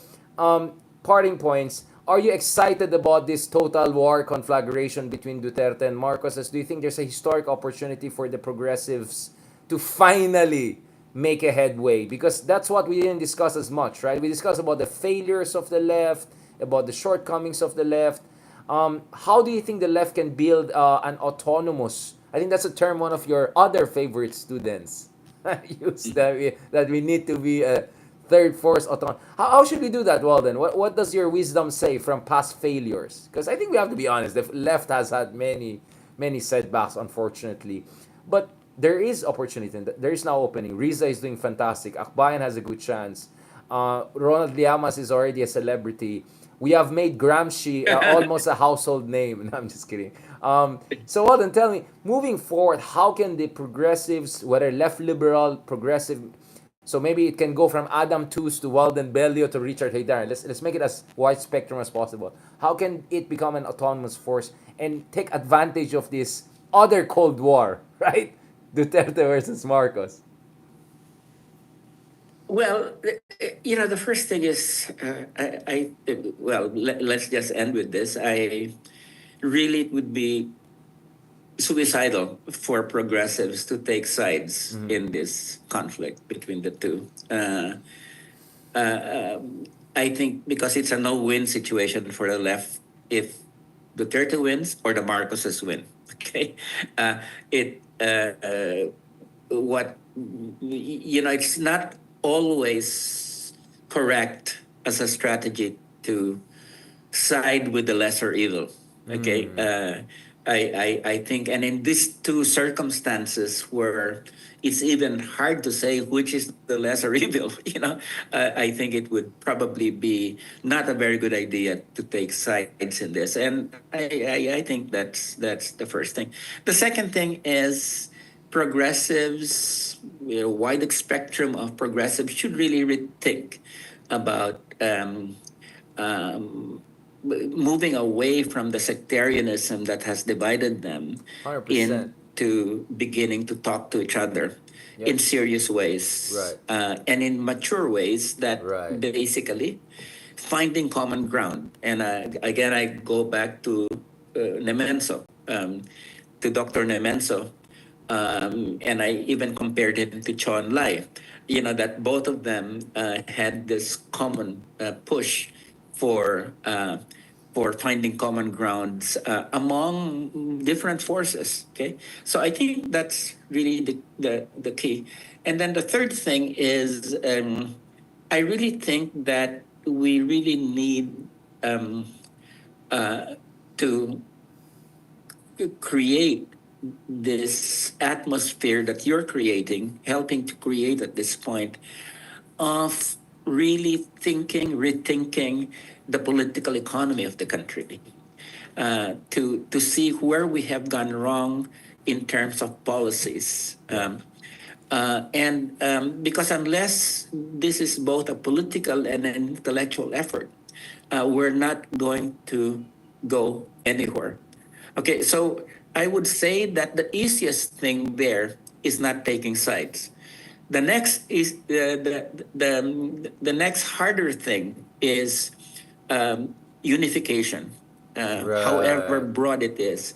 Parting points. Are you excited about this total war conflagration between Duterte and Marcos? As do you think there's a historic opportunity for the progressives to finally make a headway? Because that's what we didn't discuss as much, right? We discussed about the failures of the left, about the shortcomings of the left. How do you think the left can build an autonomous? I think that's a term one of your other favorite students used, that we need to be a third force autonomy. How should we do that? Well, then, what does your wisdom say from past failures? Because I think we have to be honest. The left has had many setbacks, unfortunately, but there is opportunity. There is now opening. Riza is doing fantastic. Akbayan has a good chance. Ronald Llamas is already a celebrity. We have made Gramsci almost a household name. No, I'm just kidding. So, well, then tell me, moving forward, how can the progressives, whether left liberal, progressive, so maybe it can go from Adam Tooze to Walden Bello to Richard Haydar. Let's make it as wide spectrum as possible. How can it become an autonomous force and take advantage of this other Cold War, right? Duterte versus Marcos. Well, the first thing is, well, let's just end with this. I really it would be suicidal for progressives to take sides Mhm. in this conflict between the two. I think because it's a no-win situation for the left if Duterte wins or the Marcoses win. Okay, it what it's not always correct as a strategy to side with the lesser evil. Okay. Mm. I think, and in these two circumstances where it's even hard to say which is the lesser evil, I think it would probably be not a very good idea to take sides in this. And I think that's the first thing. The second thing is progressives, wide spectrum of progressives should really rethink about um, moving away from the sectarianism that has divided them 100%. into beginning to talk to each other Yep. in serious ways Right. and in mature ways that Right. basically finding common ground. And again, I go back to Nemenso, to Dr. Nemenso, and I even compared him to Chon Lai. That both of them had this common push for uh, for finding common grounds among different forces. Okay, so I think that's really the key. And then the third thing is, I really think that we really need um, to create this atmosphere that you're creating, helping to create at this point, of really thinking, rethinking the political economy of the country, to see where we have gone wrong in terms of policies. Yeah. And because unless this is both a political and an intellectual effort, we're not going to go anywhere. Okay, so I would say that the easiest thing there is not taking sides. The next is the next harder thing is unification, however Right. broad it is.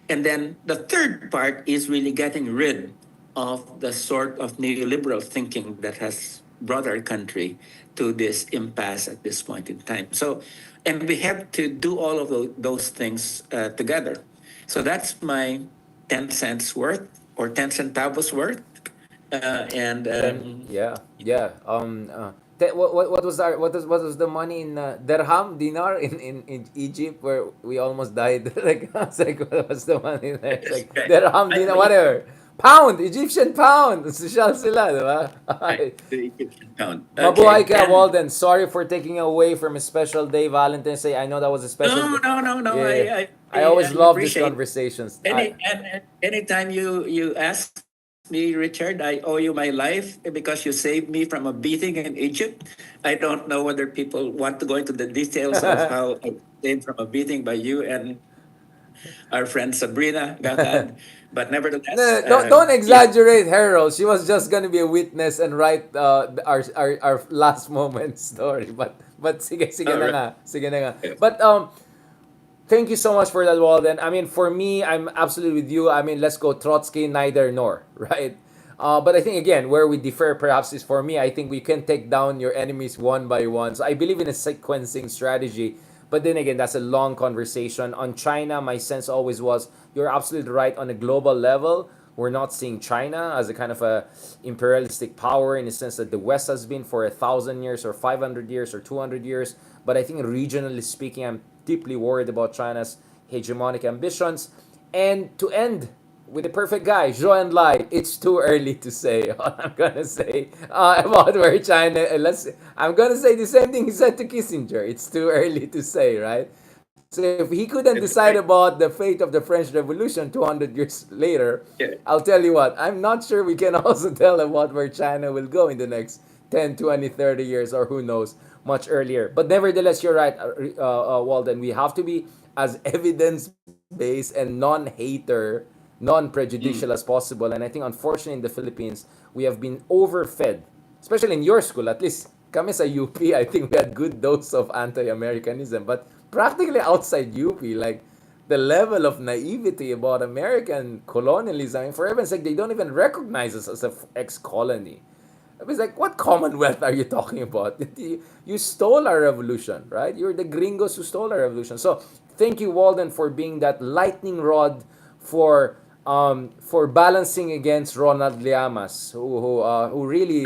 And then the third part is really getting rid of the sort of neoliberal thinking that has brought our country to this impasse at this point in time. So, and we have to do all of those things together. So that's my 10 cents worth or 10 centavos worth. And Then yeah, yeah. What was the money in dirham dinar in Egypt where we almost died? Like I was like, what was the money there? It's like right. dirham dinar, whatever. Pound, Egyptian pound. Social sila, di ba? Right, the Egyptian pound. Mabuhay Okay. ka, And Walden. Sorry for taking away from a special day, Valentine's Day. I know that was a special no, day. no, no, no. Yeah. I I always love these appreciate conversations. anytime you ask me, Richard, I owe you my life because you saved me from a beating in Egypt. I don't know whether people want to go into the details of how I was saved from a beating by you and our friend Sabrina Gangad, but nevertheless, No, don't yeah. exaggerate her role. She was just gonna be a witness and write our last moment story. But sige All na right. nga, sige na nga. But thank you so much for that, Walden. I mean, for me, I'm absolutely with you. I mean, let's go Trotsky, neither nor, right? But I think again, where we differ perhaps is for me. I think we can take down your enemies one by one. So I believe in a sequencing strategy. But then again, that's a long conversation. On China, my sense always was you're absolutely right on a global level. We're not seeing China as a kind of a imperialistic power in the sense that the West has been for 1,000 years or 500 years or 200 years. But I think regionally speaking, I'm deeply worried about China's hegemonic ambitions. And to end with the perfect guy, Zhou and Lai, it's too early to say. All I'm gonna say about where China. I'm gonna say the same thing he said to Kissinger. It's too early to say, right? So if he couldn't That's decide right. about the fate of the French Revolution 200 years later, Yeah. I'll tell you what. I'm not sure we can also tell about where China will go in the next 10, 20, 30 years, or who knows, much earlier. But nevertheless, you're right, Walden. We have to be as evidence based and non-hater, non-prejudicial Mm. as possible. And I think, unfortunately, in the Philippines, we have been overfed especially in your school, at least kami sa UP, I think we had good dose of anti-Americanism. But practically outside UP, like the level of naivety about American colonialism, I mean, for heaven's sake, they don't even recognize us as a ex-colony. I was like, what Commonwealth are you talking about? You stole our revolution, right? You're the gringos who stole our revolution. So thank you, Walden, for being that lightning rod for balancing against Ronald Llamas, who really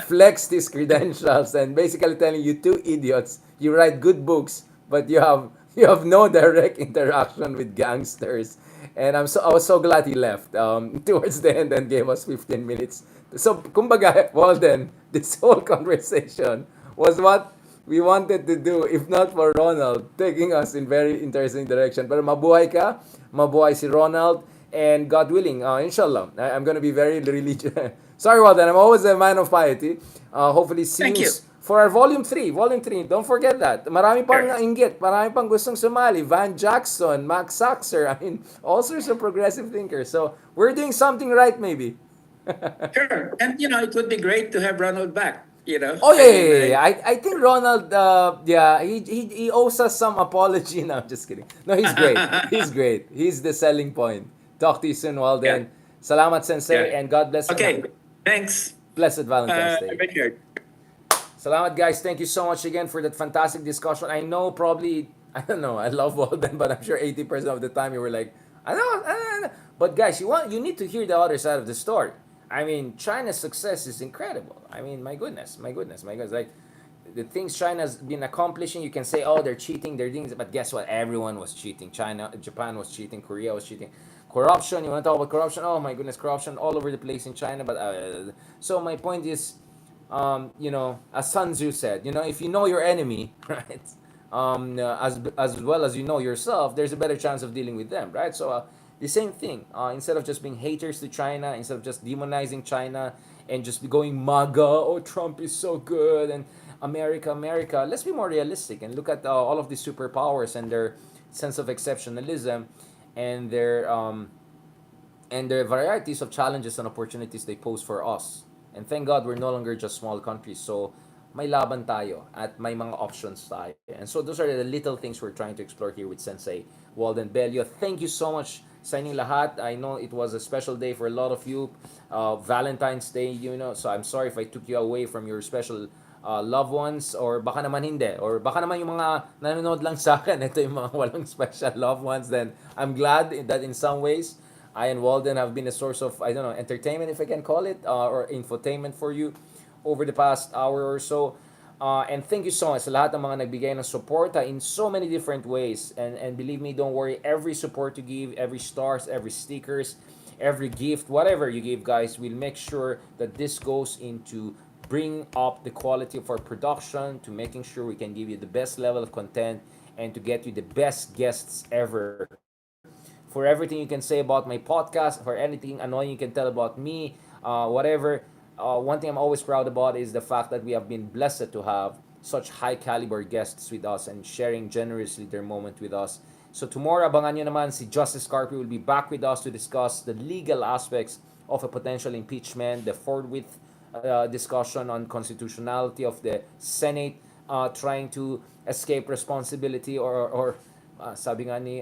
flexed his credentials and basically telling you two idiots, you write good books, but you have no direct interaction with gangsters. And I was so glad he left towards the end and gave us 15 minutes. So, kumbaga, Walden, this whole conversation was what we wanted to do if not for Ronald taking us in very interesting direction. Pero mabuhay ka, mabuhay si Ronald, and God willing, inshallah, I'm gonna be very religious. Sorry, Walden, I'm always a man of piety. Hopefully, see Thank you you. for our volume 3. Volume 3, don't forget that. Marami pang Sure. inggit, marami pang gustong sumali. Van Jackson, Max Saxer, I mean, all sorts of progressive thinkers. So, we're doing something right, maybe. Sure. And it would be great to have Ronald back. Oh yeah, I yeah, mean, yeah, yeah. I think Ronald, yeah, he owes us some apology. No, I'm just kidding. No, he's great. He's great. He's the selling point. Talk to you soon, yeah, Walden. Salamat, Sensei, yeah. and God bless and Okay. Thanks, blessed Valentine's Day. Richard. Salamat, guys. Thank you so much again for that fantastic discussion. I know probably, I don't know, I love Walden, but I'm sure 80% of the time you were like, I know. But guys, you need to hear the other side of the story. I mean, China's success is incredible. I mean, my goodness. Like, the things China's been accomplishing, you can say, oh, they're cheating, they're doing, but guess what? Everyone was cheating. China, Japan was cheating, Korea was cheating. Corruption, you want to talk about corruption? Oh my goodness, corruption all over the place in China. But so my point is, as Sun Tzu said, if you know your enemy, right, as well as you know yourself, there's a better chance of dealing with them, right? So the same thing. Instead of just being haters to China, instead of just demonizing China and just be going MAGA, oh Trump is so good and America. Let's be more realistic and look at all of these superpowers and their sense of exceptionalism and their varieties of challenges and opportunities they pose for us. And thank God we're no longer just small countries. So may laban tayo at may mga options tayo. And so those are the little things we're trying to explore here with Sensei Walden Bello. Thank you so much sa inyong lahat. I know it was a special day for a lot of you. Valentine's Day, so I'm sorry if I took you away from your special loved ones, or baka naman hindi, or baka naman yung mga nanonood lang sa akin, ito yung mga walang special loved ones, then I'm glad that in some ways I and Walden have been a source of, I don't know, entertainment, if I can call it, or infotainment for you over the past hour or so. And thank you so much sa lahat ng mga nagbigay ng support in so many different ways. And believe me, don't worry, every support you give, every stars, every stickers, every gift, whatever you give, guys, we'll make sure that this goes into bring up the quality of our production, to making sure we can give you the best level of content and to get you the best guests ever. For everything you can say about my podcast, for anything annoying you can tell about me, whatever. One thing I'm always proud about is the fact that we have been blessed to have such high caliber guests with us and sharing generously their moment with us. So tomorrow, abangan nyo naman si Justice Carpy will be back with us to discuss the legal aspects of a potential impeachment, the forthwith discussion on constitutionality of the Senate trying to escape responsibility or sabi nga ni